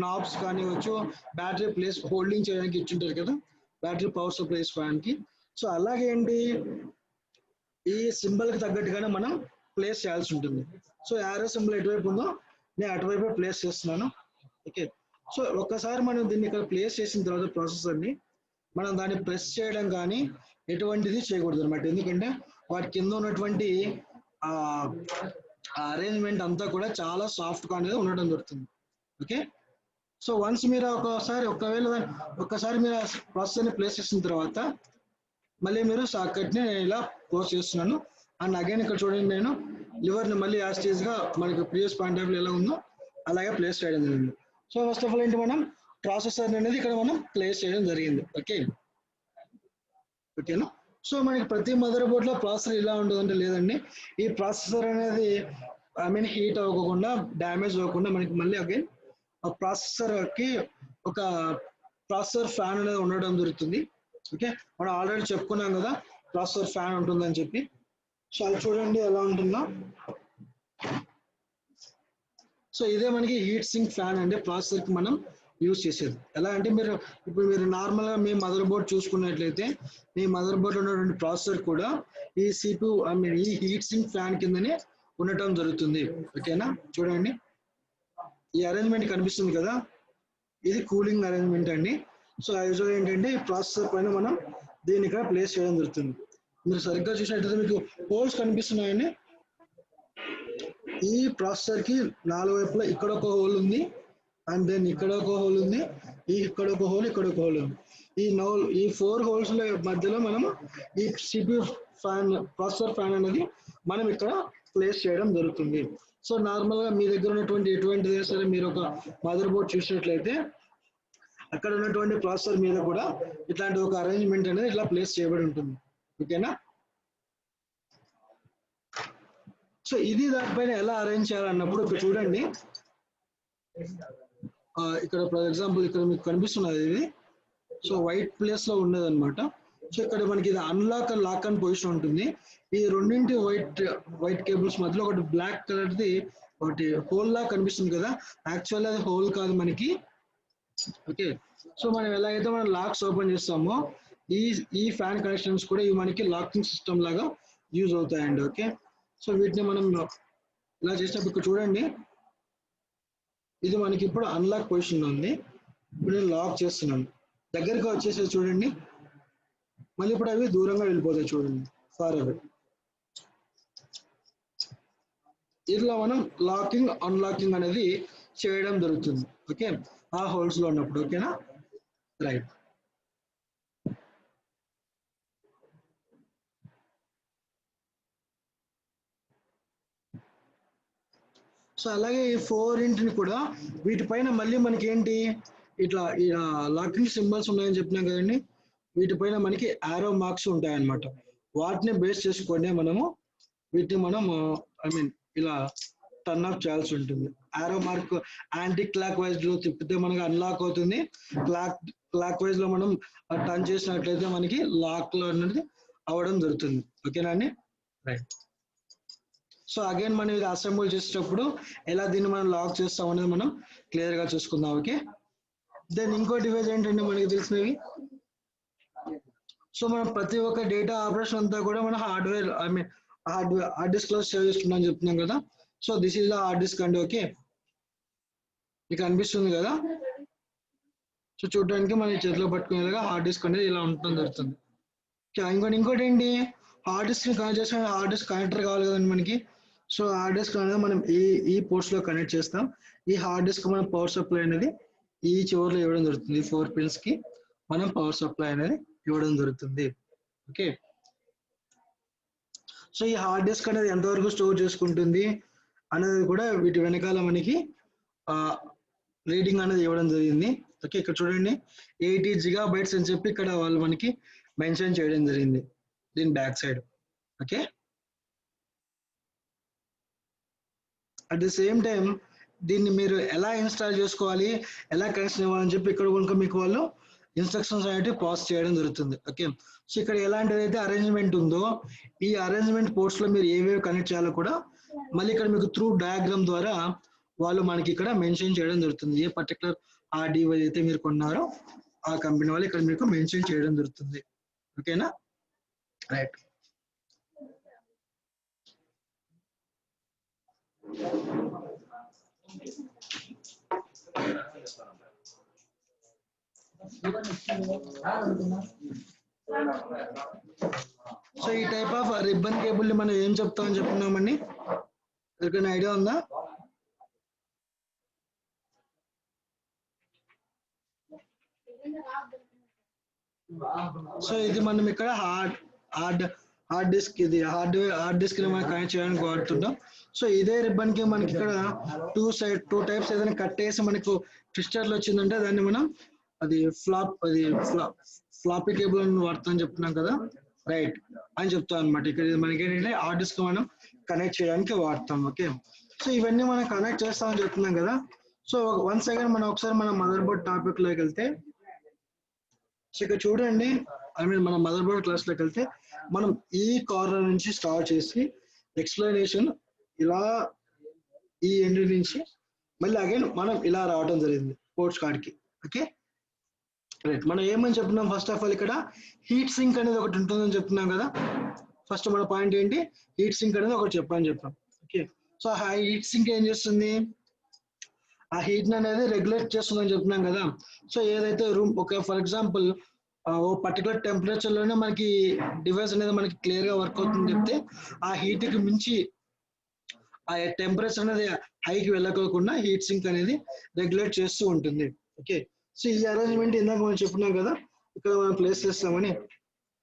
నాబ్స్ కానివచ్చు, బ్యాటరీ ప్లేస్ హోల్డింగ్ చేయడానికి ఇచ్చింటారు కదా, బ్యాటరీ పవర్ సప్లైస్ ఫ్యాన్కి. సో అలాగే ఏంటి ఈ సింబల్కి తగ్గట్టుగానే మనం ప్లేస్ చేయాల్సి ఉంటుంది. సో యారో సింబల్ ఎటువైపు ఉందో నేను అటువైపు ప్లేస్ చేస్తున్నాను. ఓకే, సో ఒక్కసారి మనం దీన్ని ఇక్కడ ప్లేస్ చేసిన తర్వాత ప్రాసెసర్ని మనం దాన్ని ప్రెస్ చేయడం కానీ ఎటువంటిది చేయకూడదు అనమాట, ఎందుకంటే వాటి కింద ఉన్నటువంటి అరేంజ్మెంట్ అంతా కూడా చాలా సాఫ్ట్గా అనేది ఉండడం జరుగుతుంది. ఓకే, సో వన్స్ మీరు ఒక్కసారి మీరు ప్రాసెసర్ని ప్లేస్ చేసిన తర్వాత మళ్ళీ మీరు సాకెట్ని ఇలా క్లోజ్ చేస్తున్నాను. అండ్ అగైన్ ఇక్కడ చూడండి, నేను లివర్ని మళ్ళీ యాజ్ టీజ్గా మనకి ప్రీవియస్ పాయింట్ ఆఫ్ వ్యూ ఎలా ఉందో అలాగే ప్లేస్ చేయడం జరిగింది. సో ఫస్ట్ ఆఫ్ ఆల్ ఏంటి, మనం ప్రాసెసర్ అనేది ఇక్కడ మనం ప్లేస్ చేయడం జరిగింది. ఓకేనా, సో మనకి ప్రతి మదర్ బోర్డ్లో ప్రాసెసర్ ఇలా ఉంటుందంటే లేదండి, ఈ ప్రాసెసర్ అనేది ఐ మీన్ హీట్ అవ్వకుండా డ్యామేజ్ అవ్వకుండా మనకి మళ్ళీ అగైన్ ప్రాసెసర్కి ఒక ప్రాసెసర్ ఫ్యాన్ అనేది ఉండడం జరుగుతుంది. ఓకే, మనం ఆల్రెడీ చెప్పుకున్నాం కదా ప్రాసెసర్ ఫ్యాన్ ఉంటుందని చెప్పి. సో అది చూడండి ఎలా ఉంటుందో. సో ఇదే మనకి హీట్ సింక్ ఫ్యాన్ అంటే ప్రాసెసర్కి మనం యూజ్ చేసేది. ఎలా అంటే ఇప్పుడు మీరు నార్మల్గా మీ మదర్ బోర్డ్ చూసుకున్నట్లయితే మీ మదర్ బోర్డ్లో ఉన్నటువంటి ప్రాసెసర్ కూడా ఈ సిపియు ఐ మీన్ ఈ హీట్ సింక్ ఫ్యాన్ కిందనే ఉండటం జరుగుతుంది. ఓకేనా, చూడండి ఈ అరేంజ్మెంట్ కనిపిస్తుంది కదా, ఇది కూలింగ్ అరేంజ్మెంట్ అండి. సో యూజువల్ ఏంటంటే ఈ ప్రాసెసర్ పైన మనం దీన్ని ఇక్కడ ప్లేస్ చేయడం జరుగుతుంది. మీరు సరిగ్గా చూసినట్లయితే మీకు హోల్స్ కనిపిస్తున్నాయండి. ఈ ప్రాసెసర్కి 4 వైపులా ఇక్కడ ఒక హోల్ ఉంది, అండ్ దెన్ ఇక్కడ ఒక హోల్ ఉంది, ఇక్కడ ఒక హోల్, ఇక్కడ ఒక హోల్ ఉంది. ఈ 4 హోల్స్ మధ్యలో మనం ఈ సిపియు ఫ్యాన్ ప్రాసెసర్ ఫ్యాన్ అనేది మనం ఇక్కడ ప్లేస్ చేయడం జరుగుతుంది. సో నార్మల్గా మీ దగ్గర ఉన్నటువంటి ఎటువంటిదే సరే మీరు ఒక మదర్ బోర్డ్ చూసినట్లయితే అక్కడ ఉన్నటువంటి ప్రాసెసర్ మీద కూడా ఇట్లాంటి ఒక అరేంజ్మెంట్ అనేది ఇట్లా ప్లేస్ చేయబడి ఉంటుంది. ఓకేనా, సో ఇది దానిపైన ఎలా అరేంజ్ చేయాలన్నప్పుడు ఇక్కడ చూడండి, ఇక్కడ ఫర్ ఎగ్జాంపుల్ ఇక్కడ మీకు కనిపిస్తున్నది ఇది. సో వైట్ ప్లేస్ లో ఉన్నది అనమాట. సో ఇక్కడ మనకి ఇది అన్లాక్ అండ్ లాక్ అని పొజిషన్ ఉంటుంది. ఈ రెండింటి వైట్ కేబుల్స్ మధ్యలో ఒకటి బ్లాక్ కలర్ది ఒకటి హోల్ లా కనిపిస్తుంది కదా, యాక్చువల్లీ అది హోల్ కాదు మనకి. ఓకే, సో మనం ఎలా అయితే మనం లాక్స్ ఓపెన్ చేస్తామో ఈ ఫ్యాన్ కనెక్షన్స్ కూడా ఇవి మనకి లాకింగ్ సిస్టమ్ లాగా యూజ్ అవుతాయండి. ఓకే, సో వీటిని మనం ఇలా చేసినప్పుడు ఇక్కడ చూడండి, ఇది మనకి ఇప్పుడు అన్లాక్ పొజిషన్ ఉంది. ఇప్పుడు నేను లాక్ చేస్తున్నాను, దగ్గరగా వచ్చేసి చూడండి, మళ్ళీ ఇప్పుడు అవి దూరంగా వెళ్ళిపోతాయి చూడండి, ఫార్ అవే. ఇట్లా మనం లాకింగ్ అన్లాకింగ్ అనేది చేయడం జరుగుతుంది. ఓకే, ఆ హోల్స్ లో ఉన్నప్పుడు. ఓకేనా, రైట్. సో అలాగే ఈ 4 కూడా వీటిపైన మళ్ళీ మనకి ఏంటి ఇట్లా లాకింగ్ సింబల్స్ ఉన్నాయని చెప్పినాం కదండి, వీటిపైన మనకి ఆరో మార్క్స్ ఉంటాయన్నమాట. వాటిని బేస్ చేసుకొని వీటిని మనం ఐ మీన్ ఇలా టర్న్ ఆఫ్ చేయాల్సి ఉంటుంది. ఆరో మార్క్ యాంటీ క్లాక్ వైజ్ లో తిప్పితే మనకి అన్లాక్ అవుతుంది. క్లాక్ వైజ్ లో మనం టర్న్ చేసినట్లయితే మనకి లాక్ లో అనేది అవ్వడం జరుగుతుంది. ఓకేనా అండి? రైట్. సో అగైన్ మనం ఇది అసెంబుల్ చేసేటప్పుడు ఎలా దీన్ని మనం లాక్ చేస్తాం అనేది మనం క్లియర్ గా చూసుకుందాం. ఓకే. దెన్ ఇంకో డివైస్ ఏంటంటే మనకి తెలిసినవి, సో మనం ప్రతి ఒక్క డేటా ఆపరేషన్ అంతా కూడా మనం హార్డ్వేర్ హార్డ్ డిస్క్ లో సేవ్ చేసుకుంటాం చెప్తున్నాం కదా. So this is the hard disk అండి. ఓకే, మీకు అనిపిస్తుంది కదా. సో చూడడానికి మన చేతిలో పట్టుకునేలాగా హార్డ్ డిస్క్ అనేది ఇలా ఉండటం జరుగుతుంది. ఇంకోటి ఏంటి, హార్డ్ డిస్క్ ని కనెక్ట్ చేసుకుని హార్డ్ డిస్క్ కనెక్టర్ కావాలి కదండి మనకి. సో హార్డ్ డిస్క్ అనేది మనం ఈ పోర్ట్స్ లో కనెక్ట్ చేస్తాం. ఈ హార్డ్ డిస్క్ మనం పవర్ సప్లై అనేది ఈ చివరిలో ఇవ్వడం జరుగుతుంది. 4 పిన్స్ కి మనం పవర్ సప్లై అనేది ఇవ్వడం జరుగుతుంది. ఓకే. సో ఈ హార్డ్ డిస్క్ అనేది ఎంతవరకు స్టోర్ చేసుకుంటుంది అనేది కూడా వీటి వెనకాల మనకి రీడింగ్ అనేది ఇవ్వడం జరిగింది. ఓకే, ఇక్కడ చూడండి 80 GB అని చెప్పి ఇక్కడ వాళ్ళు మనకి మెన్షన్ చేయడం జరిగింది దీని back side. Okay, at the same time దీన్ని మీరు ఎలా ఇన్స్టాల్ చేసుకోవాలి, ఎలా కనెక్షన్ ఇవ్వాలని చెప్పి ఇక్కడ కనుక మీకు వాళ్ళు ఇన్స్ట్రక్షన్స్ అనేవి పాస్ చేయడం జరుగుతుంది. ఓకే, సో ఇక్కడ ఎలాంటిదైతే అరేంజ్మెంట్ ఉందో ఈ అరేంజ్మెంట్ పోర్ట్స్ లో మీరు ఏవేవి కనెక్ట్ చేయాలో కూడా మళ్ళీ ఇక్కడ మీకు త్రూ డయాగ్రామ్ ద్వారా వాళ్ళు మనకి ఇక్కడ మెన్షన్ చేయడం జరుగుతుంది. ఏ పర్టికులర్ ఆ డివైస్ అయితే మీరు కొన్నారో ఆ కంపెనీ వాళ్ళు ఇక్కడ మీకు మెన్షన్ చేయడం జరుగుతుంది. ఓకేనా? రైట్. సో ఈ టైప్ ఆఫ్ రిబ్బన్ కేబుల్ ని మనం ఏం చెప్తామని చెప్పుకున్నామండి, ఎవరికైనా ఐడియా ఉందా? సో ఇది మనం ఇక్కడ హార్డ్ డిస్క్, ఇది హార్డ్ డిస్క్ ని మనం కనెక్ట్ చేయడానికి వాడుతుంటాం. సో ఇదే రిబ్బన్ కి మనకి ఇక్కడ టూ టైప్స్ ఏదైనా కట్టేసి మనకు ట్విస్టర్లు వచ్చిందంటే దాన్ని మనం అది ఫ్లాపీ కేబుల్ అని వాడుతామని చెప్తున్నాం కదా. రైట్ అని చెప్తాం అనమాట. ఇక్కడ మనకి ఏంటంటే హార్డ్ డిస్క్ మనం కనెక్ట్ చేయడానికి వాడతాం. ఓకే, సో ఇవన్నీ మనం కనెక్ట్ చేస్తామని చెప్తున్నాం కదా. సో వన్స్ అగైన్ మనం ఒకసారి మన మదర్ బోర్డ్ టాపిక్ లోకి వెళ్తే, సో ఇక్కడ చూడండి, మన మదర్ బోర్డ్ క్లాస్ లోకి వెళ్తే మనం ఈ కార్నర్ నుంచి స్టార్ట్ చేసి ఎక్స్ప్లెనేషన్ ఇలా ఈ ఎండ్ నుంచి మళ్ళీ అగైన్ మనం ఇలా రావడం జరిగింది పోర్ట్స్ కార్డ్కి. Okay, right. మనం ఏమని చెప్తున్నాం, ఫస్ట్ ఆఫ్ ఆల్ ఇక్కడ హీట్ సింక్ అనేది ఒకటి ఉంటుందని చెప్తున్నాం కదా. ఫస్ట్ మన పాయింట్ ఏంటి, హీట్ సింక్ అనేది ఒకటి చెప్పని చెప్పాం. ఓకే, సో ఆ హీట్ సింక్ ఏం చేస్తుంది, ఆ హీట్ అనేది రెగ్యులేట్ చేస్తుందని చెప్తున్నాం కదా. సో ఏదైతే రూమ్ ఒక ఫర్ ఎగ్జాంపుల్ ఓ పర్టికులర్ టెంపరేచర్ లోనే మనకి డివైస్ అనేది మనకి క్లియర్ గా వర్క్ అవుతుంది చెప్తే ఆ హీట్ కి మించి ఆ టెంపరేచర్ అనేది హైకి వెళ్ళకోకుండా హీట్ సింక్ అనేది రెగ్యులేట్ చేస్తూ ఉంటుంది. ఓకే, సో ఈ అరేంజ్మెంట్ ఇందాక మనం చెప్పుకున్నాం కదా, ఇక్కడ మనం ప్లేస్ చేస్తామని.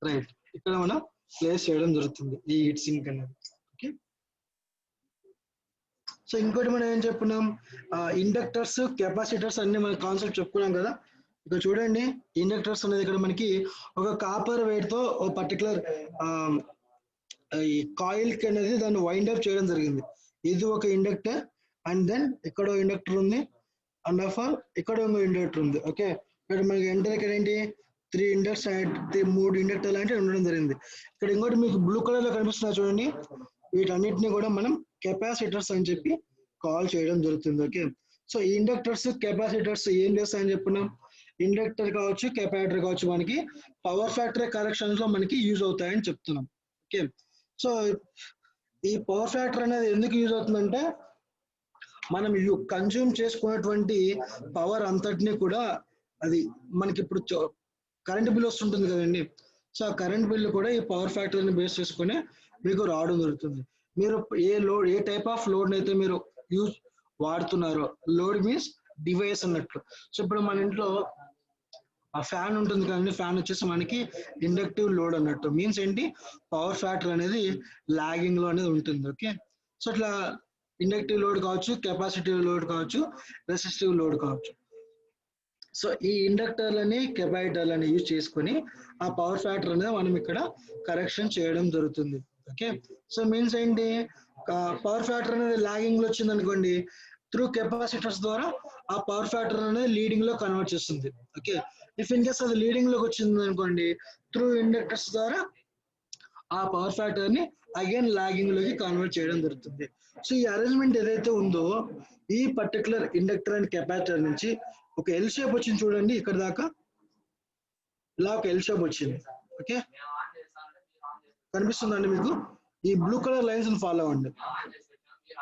రైట్, ఇక్కడ మనం ప్లేస్ చేయడం జరుగుతుంది ఈ హీట్ సింక్ అనేది. ఓకే, సో ఇంకోటి మనం ఏం చెప్పుకున్నాం, ఇండక్టర్స్ కెపాసిటర్స్ అన్ని మన కాన్సెప్ట్ చెప్పుకున్నాం కదా. ఇక్కడ చూడండి, ఇండక్టర్స్ అనేది ఇక్కడ మనకి ఒక కాపర్ వెయిట్ తో ఒక పర్టికులర్ ఈ కాయిల్ కి అనేది దాన్ని వైండ్ అప్ చేయడం జరిగింది. ఇది ఒక ఇండక్టర్, అండ్ దెన్ ఇక్కడ ఇండక్టర్ ఉంది, అండ్ ఆఫ్ ఆల్ ఇక్కడ ఇంకో ఇండక్టర్ ఉంది. ఓకే, ఇక్కడ మనకి ఎంటర్ ఇక్కడ ఏంటి 3 ఇండక్టర్స్ 3 ఇండక్టర్ లాంటివి ఉండడం జరిగింది. ఇక్కడ ఇంకోటి మీకు బ్లూ కలర్ లో కనిపిస్తున్నా చూడండి, వీటన్నిటిని కూడా మనం కెపాసిటర్స్ అని చెప్పి కాల్ చేయడం జరుగుతుంది. ఓకే, సో ఈ ఇండక్టర్స్ కెపాసిటర్స్ ఏం చేస్తాయని చెప్పుకున్నాం, ఇండక్టర్ కావచ్చు కెపాసిటర్ కావచ్చు మనకి పవర్ ఫ్యాక్టరీ కరెక్షన్స్ లో మనకి యూజ్ అవుతాయని చెప్తున్నాం. ఓకే, సో ఈ పవర్ ఫ్యాక్టర్ అనేది ఎందుకు యూజ్ అవుతుందంటే మనం కన్జ్యూమ్ చేసుకున్నటువంటి పవర్ అంతటిని కూడా అది మనకి ఇప్పుడు కరెంట్ బిల్ వస్తుంటుంది కదండి. సో ఆ కరెంట్ బిల్ కూడా ఈ పవర్ ఫ్యాక్టర్ని బేస్ చేసుకుని మీకు రావడం జరుగుతుంది. మీరు ఏ టైప్ ఆఫ్ లోడ్ అయితే మీరు వాడుతున్నారో, లోడ్ మీన్స్ డివైస్ అన్నట్లు. సో ఇప్పుడు మన ఇంట్లో ఆ ఫ్యాన్ ఉంటుంది కదండి, ఫ్యాన్ వచ్చేసి మనకి ఇండక్టివ్ లోడ్ అన్నట్టు. మీన్స్ ఏంటి, పవర్ ఫ్యాక్టర్ అనేది లాగింగ్ లో అనేది ఉంటుంది. ఓకే, సో ఇట్లా ఇండక్టివ్ లోడ్ కావచ్చు, కెపాసిటివ్ లోడ్ కావచ్చు, రెసిస్టివ్ లోడ్ కావచ్చు. సో ఈ ఇండక్టర్లని కెపాసిటర్లని యూజ్ చేసుకుని ఆ పవర్ ఫ్యాక్టర్ అనేది మనం ఇక్కడ కరెక్షన్ చేయడం జరుగుతుంది. ఓకే, సో మీన్స్ ఏంటి, పవర్ ఫ్యాక్టర్ అనేది లాగింగ్ లో వచ్చింది అనుకోండి, త్రూ కెపాసిటర్స్ ద్వారా ఆ పవర్ ఫ్యాక్టర్ అనేది లీడింగ్ లో కన్వర్ట్ చేస్తుంది. ఓకే, ఇఫ్ ఇన్ కేస్ అది లీడింగ్ లోకి వచ్చింది అనుకోండి, త్రూ ఇండక్టర్స్ ద్వారా ఆ పవర్ ఫ్యాక్టర్ ని అగైన్ లాగింగ్ లోకి కన్వర్ట్ చేయడం జరుగుతుంది. సో ఈ అరేంజ్మెంట్ ఏదైతే ఉందో, ఈ పర్టికులర్ ఇండక్టర్ అండ్ కెపాసిటర్ నుంచి ఒక ఎల్ షేప్ వచ్చింది చూడండి, ఇక్కడ దాకా ఇలా ఒక ఎల్ షేప్ వచ్చింది. ఓకే, కనిపిస్తుందండి మీకు? ఈ బ్లూ కలర్ లైన్స్ ఫాలో అవ్వండి.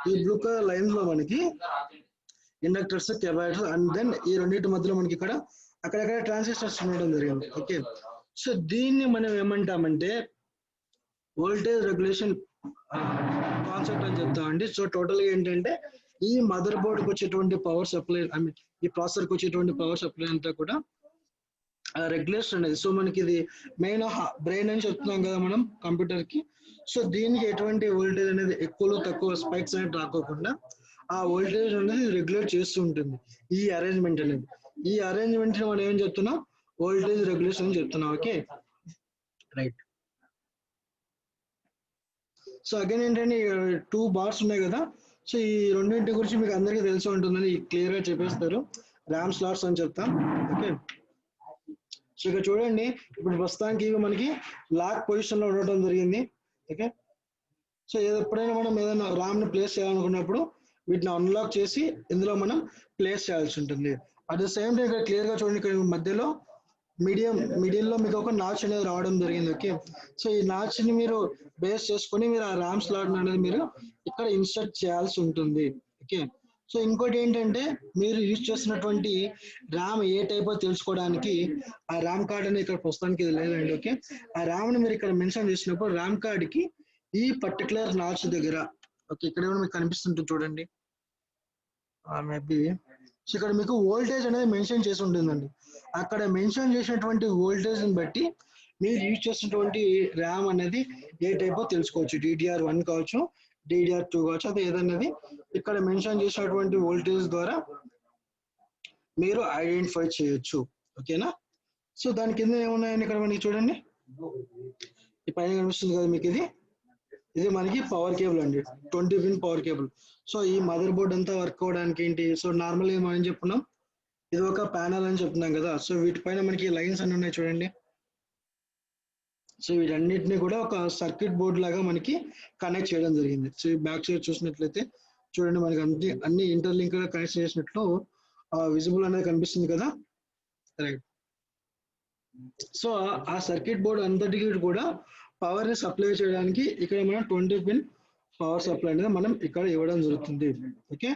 ఈ బ్లూ కలర్ లైన్స్ లో మనకి ఇండక్టర్స్, కెపాసిటర్స్ అండ్ దెన్ ఈ రెండింటి మధ్యలో మనకి ఇక్కడ అక్కడక్కడ ట్రాన్సిస్టర్స్ ఉండడం జరిగింది. ఓకే, సో దీన్ని మనం ఏమంటామంటే వోల్టేజ్ రెగ్యులేషన్ కాన్సెప్ట్ అని చెప్తామండి. సో టోటల్ గా ఏంటంటే ఈ మదర్ బోర్డ్ కి వచ్చేటువంటి పవర్ సప్లై, ఐ మీన్ ఈ ప్రాసెసర్ కి వచ్చేటువంటి పవర్ సప్లై అంతా కూడా రెగ్యులేషన్ అనేది. సో మనకి ఇది మెయిన్ బ్రెయిన్ అని చెప్తున్నాం కదా మనం కంప్యూటర్ కి. సో దీనికి ఎటువంటి వోల్టేజ్ అనేది ఎక్కువలో తక్కువ స్పైక్స్ అనేది రాకోకుండా ఆ వోల్టేజ్ అనేది రెగ్యులేట్ చేస్తూ ఉంటుంది ఈ అరేంజ్మెంట్ అనేది. ఈ అరేంజ్మెంట్ మనం ఏం చెప్తున్నాం? వోల్టేజ్ రెగ్యులేషన్ అని చెప్తున్నాం. Okay, right. సో అగైన్ ఏంటంటే 2 బార్స్ ఉన్నాయి కదా, సో ఈ రెండింటి గురించి మీకు అందరికీ తెలిసి ఉంటుందని క్లియర్ గా చెప్పేస్తారు. ర్యామ్ స్లాట్స్ అని చెప్తాం. ఓకే, సో ఇక్కడ చూడండి, ఇప్పుడు ప్రస్తుతానికి ఇవి మనకి లాక్ పొజిషన్ లో ఉండటం జరిగింది. ఓకే, సో ఎప్పుడైనా మనం ఏదైనా ర్యామ్ ని ప్లేస్ చేయాలనుకున్నప్పుడు వీటిని అన్లాక్ చేసి ఇందులో మనం ప్లేస్ చేయాల్సి ఉంటుంది. అట్ ద సేమ్ టైం ఇక్కడ క్లియర్ గా చూడండి, ఇక్కడ మధ్యలో మిడిల్ లో మీకు ఒక నాచ్ అనేది రావడం జరిగింది. ఓకే, సో ఈ నాచ్ ని మీరు బేస్ చేసుకొని మీరు ఆ ర్యామ్ స్లాట్ అనేది మీరు ఇక్కడ ఇన్సర్ట్ చేయాల్సి ఉంటుంది. ఓకే, సో ఇంకోటి ఏంటంటే మీరు యూజ్ చేస్తున్నటువంటి ర్యామ్ ఏ టైప్ తెలుసుకోవడానికి ఆ ర్యామ్ కార్డ్ అనేది ఇక్కడ ప్రస్తుతానికి ఇది లేదండి. ఓకే, ఆ ర్యామ్ ని మీరు ఇక్కడ మెన్షన్ చేసినప్పుడు ర్యామ్ కార్డ్ కి ఈ పర్టికులర్ నాచ్ దగ్గర, ఓకే ఇక్కడ ఏమైనా మీకు కనిపిస్తుంటుంది చూడండి, మేబీ. సో ఇక్కడ మీకు వోల్టేజ్ అనేది మెన్షన్ చేసి ఉంటుందండి. అక్కడ మెన్షన్ చేసినటువంటి వోల్టేజ్ ని బట్టి మీరు యూజ్ చేసినటువంటి ర్యామ్ అనేది ఏ టైప్ తెలుసుకోవచ్చు. DDR1 కావచ్చు, DDR2 కావచ్చు, అది ఏదన్నది ఇక్కడ మెన్షన్ చేసినటువంటి వోల్టేజ్ ద్వారా మీరు ఐడెంటిఫై చేయొచ్చు. ఓకేనా? సో దాని కింద ఏమున్నాయని ఇక్కడ మనకి చూడండి, ఈ పైన కనిపిస్తుంది కదా మీకు, ఇది మనకి పవర్ కేబుల్ అండి, 20 పిన్ పవర్ కేబుల్. సో ఈ మదర్ బోర్డ్ అంతా వర్క్ అవడానికి ఏంటి, సో నార్మల్ గా మనం చెప్పుకున్నాం ఇది ఒక ప్యానల్ అని చెప్తున్నాం కదా. సో వీటిపైన మనకి లైన్స్ అన్ని ఉన్నాయి చూడండి. సో వీటన్నిటిని కూడా ఒక సర్క్యూట్ బోర్డ్ లాగా మనకి కనెక్ట్ చేయడం జరిగింది. సో ఈ బ్యాక్ సైడ్ చూసినట్లయితే చూడండి, మనకి అన్ని ఇంటర్లింక్ గా కనెక్ట్ చేసినట్లు విజిబుల్ అనేది కనిపిస్తుంది కదా, రైట్. సో ఆ సర్క్యూట్ బోర్డ్ అంతటికి కూడా పవర్ ని సప్లై చేయడానికి ఇక్కడ మనం 20 పిన్ పవర్ సప్లై అనేది మనం ఇక్కడ ఇవ్వడం జరుగుతుంది. ఓకే,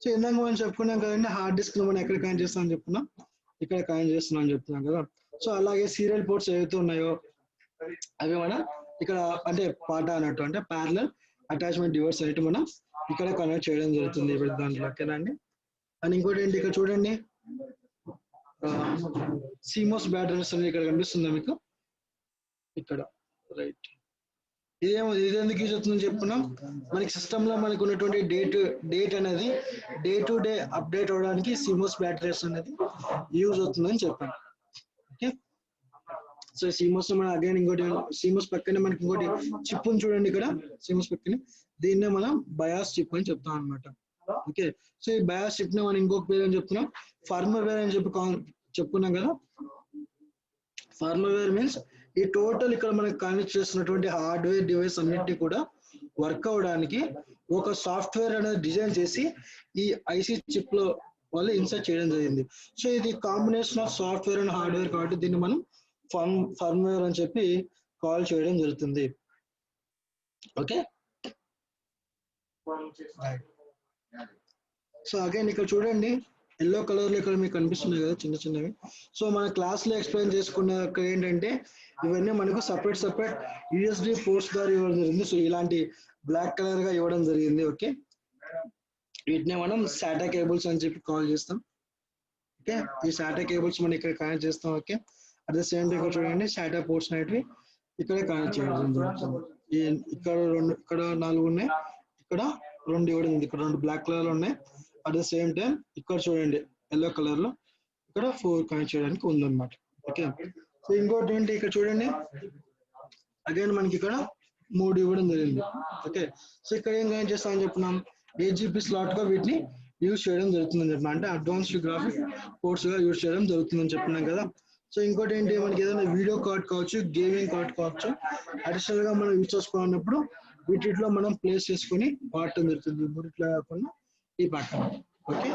సో ఇందాక మనం చెప్పుకున్నాం కదండి, హార్డ్ డిస్క్ లో మనం ఎక్కడ కనెక్ట్ చేస్తాం అని చెప్పుకున్నాం, ఇక్కడ కనెక్ట్ చేస్తున్నాం అని చెప్తున్నాం కదా. సో అలాగే సీరియల్ పోర్ట్స్ ఏవైతే ఉన్నాయో అవి మనం ఇక్కడ అంటే పాటా అన్నట్టు, అంటే ప్యారలల్ అటాచ్మెంట్ డివైస్ అనేవి మనం ఇక్కడ కనెక్ట్ చేయడం జరుగుతుంది దాంట్లో. ఓకేనా అండి? అండ్ ఇంకోటి ఏంటి, ఇక్కడ చూడండి CMOS బ్యాటరీస్ అనేది ఇక్కడ కనిపిస్తుందా మీకు ఇక్కడ, రైట్. ఇది ఎందుకు యూజ్ అవుతుందని చెప్పుకున్నాం, మనకి సిస్టమ్ లో మనకు ఉన్నటువంటి డేట్ అనేది డే టు డే అప్డేట్ అవడానికి CMOS బ్యాటరీస్ అనేది యూజ్ అవుతుందని చెప్పాను. ఓకే, సో CMOS మనం అగైన్ ఇంకోటి CMOS పక్కనే మనకి ఇంకోటి చిప్ ఉంది చూడండి ఇక్కడ, CMOS పక్కనే దీన్నే మనం బయాస్ చిప్ అని చెప్తాం అనమాట. ఓకే, సో ఈ బయాస్ చిప్ ని మనం ఇంకొక పేరు అని చెప్తున్నాం, ఫర్మ్వేర్ అని చెప్పుకున్నాం కదా. ఫర్మ్వేర్ మీన్స్ ఈ టోటల్ ఇక్కడ మనకి కనెక్ట్ చేస్తున్నటువంటి హార్డ్వేర్ డివైస్ అన్నిటిని కూడా వర్క్ అవడానికి ఒక సాఫ్ట్వేర్ అనేది డిజైన్ చేసి ఈ ఐసీ చిప్ లో వాళ్ళు ఇన్సర్ట్ చేయడం జరిగింది. సో ఇది combination of software and hardware కాబట్టి దీన్ని మనం ఫర్మ్వేర్ అని చెప్పి కాల్ చేయడం జరుగుతుంది. ఓకే, సో అగైన్ ఇక్కడ చూడండి, ఎల్లో కలర్ లో ఇక్కడ మీకు కనిపిస్తున్నాయి కదా చిన్న చిన్నవి. సో మన క్లాస్ లో ఎక్స్ప్లెయిన్ చేసుకున్న ఏంటంటే ఇవన్నీ మనకు సపరేట్ USB పోర్ట్స్ ద్వారా ఇవ్వడం జరిగింది. సో ఇలాంటి బ్లాక్ కలర్ గా ఇవ్వడం జరిగింది. ఓకే, వీటిని మనం SATA కేబుల్స్ అని చెప్పి కాల్ చేస్తాం. ఓకే, ఈ SATA కేబుల్స్ మనం ఇక్కడ కనెక్ట్ చేస్తాం. Okay, at the same time ఇక్కడ చూడండి SATA పోర్ట్స్ అనేటివి ఇక్కడ కనెక్ట్ చేయడం జరుగుతుంది. ఇక్కడ 4 ఉన్నాయి, ఇక్కడ 2 ఇవ్వడం ఉంది, ఇక్కడ 2 బ్లాక్ కలర్ లో ఉన్నాయి. అట్ ద సేమ్ టైం ఇక్కడ చూడండి ఎల్లో కలర్ లో ఇక్కడ 4 కనెక్ట్ చేయడానికి ఉందన్నమాట. ఓకే, సో ఇంకోటి ఏంటి ఇక్కడ చూడండి, అగైన్ మనకి ఇక్కడ 3 ఇవ్వడం జరిగింది. ఓకే, సో ఇక్కడ ఏం చేస్తామని చెప్తున్నాం, AGP స్లాట్ గా వీటిని యూజ్ చేయడం జరుగుతుందని చెప్పిన, అంటే అడ్వాన్స్డ్ గ్రాఫిక్ కోర్స్ గా యూజ్ చేయడం జరుగుతుందని చెప్పినాం కదా. సో ఇంకోటి ఏంటి, మనకి ఏదైనా వీడియో కార్డ్ కావచ్చు, గేమింగ్ కార్డ్ కావచ్చు, అడిషనల్ గా మనం యూజ్ చేసుకోవాలన్నప్పుడు వీటిలో మనం ప్లేస్ చేసుకొని వాడటం జరుగుతుంది. మూడిట్లో కాకుండా ఈ పక్కన. ఓకే,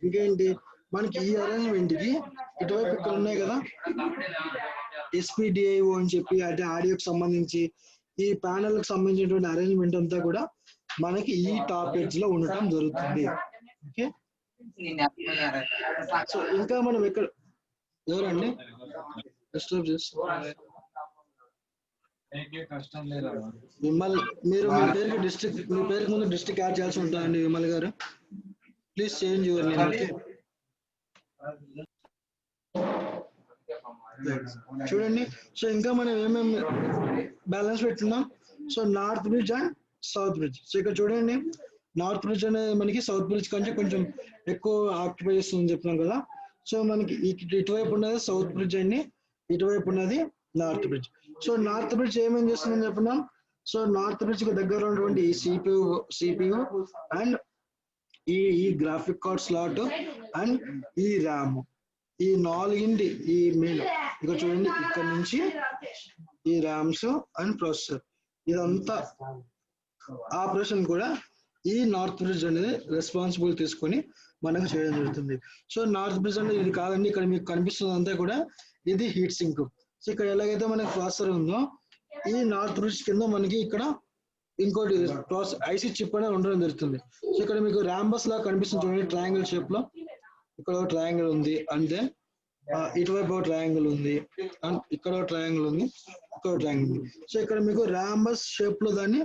ఇంకేంటి మనకి ఈ అరేంజ్మెంట్ కి ఇటువైపు ఇక్కడ ఉన్నాయి కదా SPDIO అని చెప్పి, అంటే ఆడియోకి సంబంధించి ఈ ప్యానల్ కి సంబంధించినటువంటి అరేంజ్మెంట్ అంతా కూడా మనకి ఈ టాప్ ఎడ్జ్ లో ఉండటం జరుగుతుంది. ఓకే, సో ఇంకా మనం ఇక్కడ ఎవరండి డిస్టర్బ్ చేస్తారు విమల్, మీరు మీ పేరుకి మీ పేరుకి ముందు డిస్ట్రిక్ట్ యాడ్ చేయాల్సి ఉంటుందండి విమల్ గారు. Please change your name. Okay, చూడండి. సో ఇంకా మనం ఏమేమి బ్యాలెన్స్ పెట్టున్నాం, so north bridge and south bridge. So ఇక్కడ చూడండి, నార్త్ బ్రిడ్జ్ అనేది మనకి సౌత్ బ్రిడ్జ్ కంటే కొంచెం ఎక్కువ ఆక్యుపై చేస్తుందని చెప్తున్నాం కదా. సో మనకి ఇటువైపు ఉన్నది సౌత్ బ్రిడ్జ్ అండి, ఇటువైపు ఉన్నది north bridge. So north bridge ఏమేం చేస్తుందని చెప్పున్నాం, సో నార్త్ బ్రిడ్జ్ కి దగ్గర ఉన్నటువంటి CPU అండ్ ఈ గ్రాఫిక్ కార్డ్ స్లాట్ అండ్ ఈ ర్యామ్, ఈ నాలుగింటి ఈ మెయిన్ ఇక్కడ చూడండి, ఇక్కడ నుంచి ఈ ర్యామ్స్ అండ్ ప్రాసెసర్, ఇదంతా ఆపరేషన్ కూడా ఈ నార్త్ బ్రిడ్జ్ అనేది రెస్పాన్సిబుల్ తీసుకొని మనకు చేయడం జరుగుతుంది. సో నార్త్ బ్రిడ్జ్ అంటే ఇది కాదండి, ఇక్కడ మీకు కనిపిస్తుంది అంతా కూడా ఇది హీట్ సింక్. సో ఇక్కడ ఎలాగైతే మనకి ప్రాసెసర్ ఉందో, ఈ నార్త్ బ్రిడ్జ్ కింద మనకి ఇక్కడ ఇంకోటి IC చిప్ అనేది ఉండడం జరుగుతుంది. సో ఇక్కడ మీకు ర్యాంబస్ లా కనిపిస్తుంది చూడండి, ట్రయాంగిల్ షేప్ లో. ఇక్కడ ఒక ట్రయాంగిల్ ఉంది, అంటే ఇటువైపు ఒక ట్రయాంగిల్ ఉంది, అండ్ ఇక్కడ ఒక ట్రయాంగిల్ ఉంది, ఇక్కడ ట్రయాంగిల్ ఉంది. సో ఇక్కడ మీకు ర్యాంబస్ షేప్ లో దాన్ని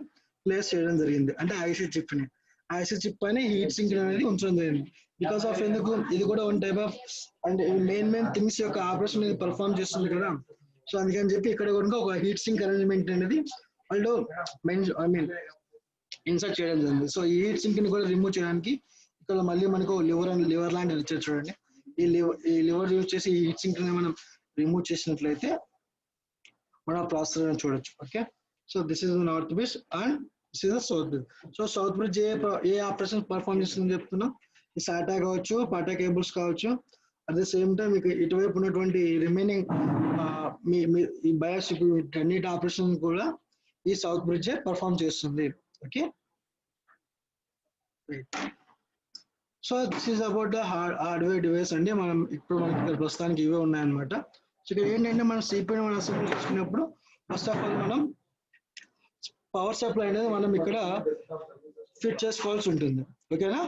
ప్లేస్ చేయడం జరిగింది, అంటే IC చిప్ ని. IC చిప్ పైన హీట్ సింక్ అనేది ఉంచడం జరిగింది. బికాస్ ఆఫ్ ఎందుకు, ఇది కూడా వన్ టైప్ ఆఫ్ అంటే మెయిన్ థింగ్స్ యొక్క ఆపరేషన్ అనేది పర్ఫార్మ్ చేస్తుంది కదా. సో అందుకని చెప్పి ఇక్కడ కూడా ఒక హీట్ సింక్ అరేంజ్మెంట్ అనేది వాళ్ళు ఇన్సర్ట్ చేయడం జరిగింది. సో ఈ హీట్ సింక్ ని కూడా రిమూవ్ చేయడానికి ఇక్కడ మళ్ళీ మనకు లివర్ లాంటిది ఇచ్చారు చూడండి. ఈ లివర్ యూజ్ చేసి ఈ హీట్ సింక్ ని మనం రిమూవ్ చేసినట్లయితే మన ప్రాసెసర్ చూడొచ్చు. Okay, so this is north bridge and this is south bridge. So south bridge A operation perform చేస్తుందని చెప్తున్నాం, ఈ SATA కావచ్చు, పాటా కేబుల్స్ కావచ్చు. అట్ ద సేమ్ టైం మీకు ఇటువైపు ఉన్నటువంటి రిమైనింగ్ ఈ బయాస్ అన్నిటి ఆపరేషన్ కూడా ఈ సౌత్ బ్రిడ్జ్ పర్ఫార్మ్ చేస్తుంది. Okay, so this is about the hardware device అండి. మనం ఇప్పుడు మనకి ఇక్కడ ప్రస్తుతానికి ఇవే ఉన్నాయన్నమాట. సో ఇక్కడ ఏంటంటే మనం CPU మనం అసెంబ్లీ చేసుకున్నప్పుడు ఫస్ట్ ఆఫ్ ఆల్ మనం పవర్ సప్లై అనేది మనం ఇక్కడ ఫిట్ చేసుకోవాల్సి ఉంటుంది. ఓకేనా,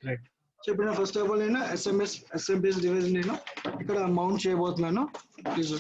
రైట్. సో ఇప్పుడు నేను ఫస్ట్ ఆఫ్ ఆల్ నేను SMS డివైస్ నేను ఇక్కడ మౌంట్ చేయబోతున్నాను. ప్లీజ్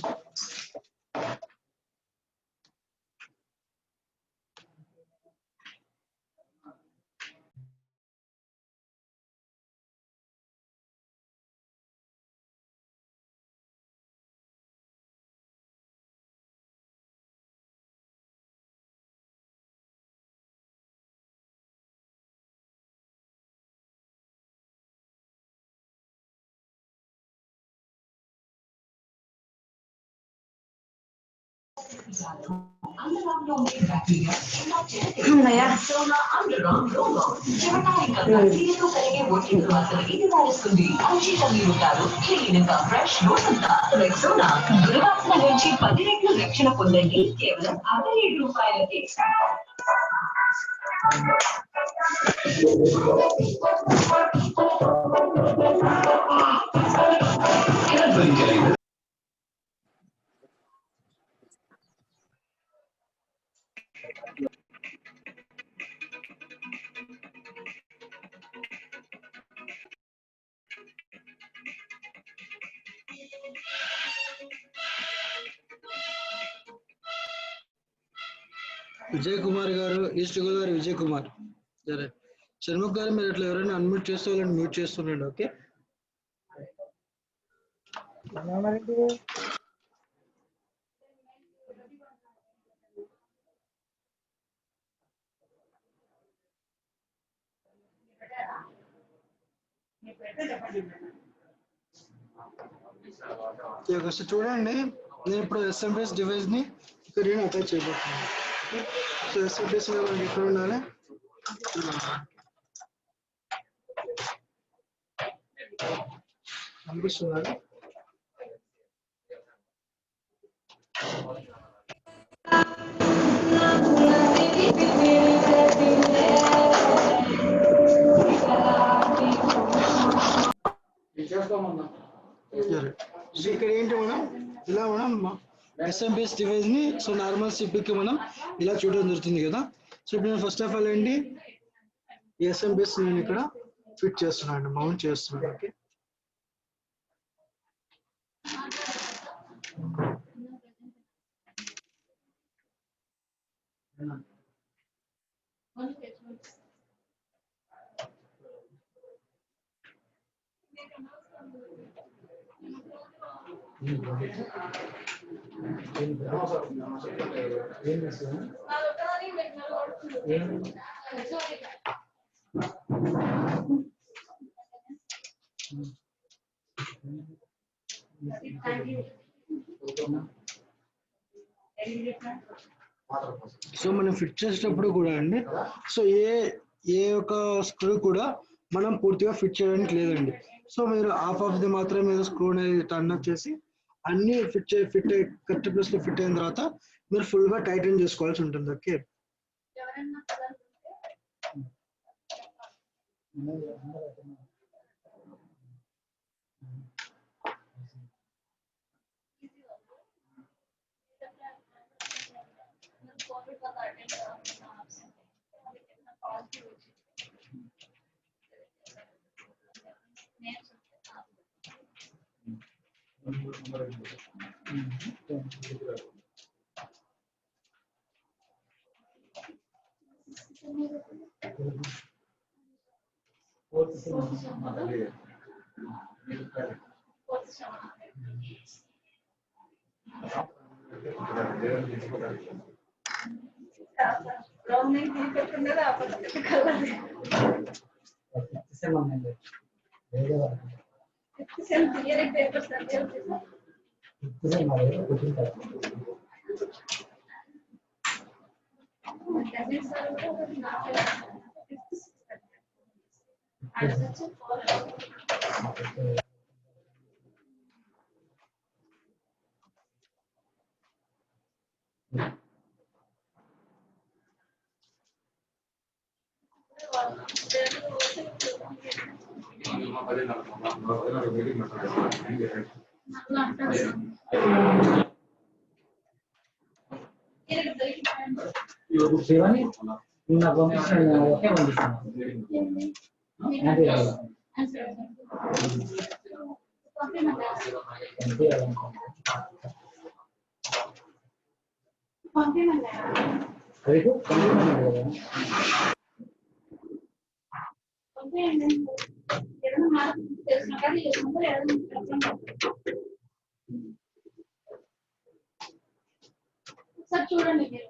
నుంచి 10 రెట్లు రక్షణ పొందండి కేవలం ₹67. విజయ్ కుమార్ గారు, ఈస్ట్ గోదావరి విజయ్ కుమార్. సరే, షణ్ముఖ్ గారు మీరు ఇట్లా ఎవరైనా అన్మ్యూట్ చేస్తే వాళ్ళని మ్యూట్ చేస్తుండండి. ఓకే, చూడండి, నేను ఇప్పుడు SMS డివైస్ ని ఇక్కడ నేను అటాచ్ చేయబోతున్నాను. సో ఎస్ఎంబీఎస్ మనకి ఎక్కడ ఉండాలి, కనిపిస్తున్నారు. సో ఇక్కడ ఏంటి మనం ఇలా మనం ఎస్ఎంబీఎస్ డివైస్ ని సో నార్మల్ సిపికి మనం ఇలా చూడడం జరుగుతుంది కదా. సో ఇప్పుడు నేను ఫస్ట్ ఆఫ్ ఆల్ ఏంటి ఎస్ఎంబీఎస్ నేను ఇక్కడ ఫిట్ చేస్తున్నాను, మౌంట్ చేస్తున్నాను. ఓకే, సో మనం ఫిట్ చేసేటప్పుడు కూడా అండి, సో ఏ ఒక్క స్క్రూ కూడా మనం పూర్తిగా ఫిట్ చేయడానికి లేదండి. సో మీరు హాఫ్ ఆఫ్ ది మాత్రమే మీరు స్క్రూ అనేది టర్న్ అప్ చేసి అన్ని ఫిట్ కరెక్ట్ ప్లేస్ లో ఫిట్ అయిన తర్వాత మీరు ఫుల్ గా టైటన్ చేసుకోవాల్సి ఉంటుంది. ఓకే, చూడండి మీరు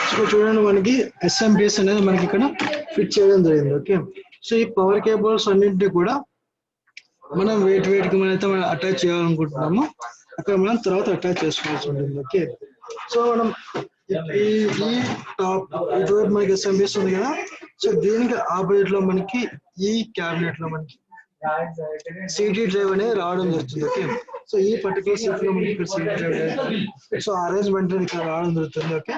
సో చూడండి మనకి ఎస్ఎంబిఎస్ అనేది మనకి ఇక్కడ ఫిట్ చేయడం జరిగింది. ఓకే, సో ఈ పవర్ కేబుల్స్ అన్నింటినీ కూడా మనం వెయిట్ కి మనం అటాచ్ చేయాలనుకుంటున్నాము, అక్కడ మనం తర్వాత అటాచ్ చేసుకోవాల్సి ఉంటుంది. ఓకే, సో మనం ఈ టాప్ ఇటువైపు మనకి ఎస్ఎంబిఎస్ ఉంది కదా, సో దీనికి ఆపోజిట్ లో మనకి ఈ క్యాబినెట్ లో మనకి సిటీ డ్రైవ్ అనేది రావడం జరుగుతుంది. ఓకే, సో ఈ పర్టికులర్ సీట్ లో మనకి ఇక్కడ సిటీ డ్రైవ్ సో అరేంజ్మెంట్ ఇక్కడ రావడం జరుగుతుంది. ఓకే,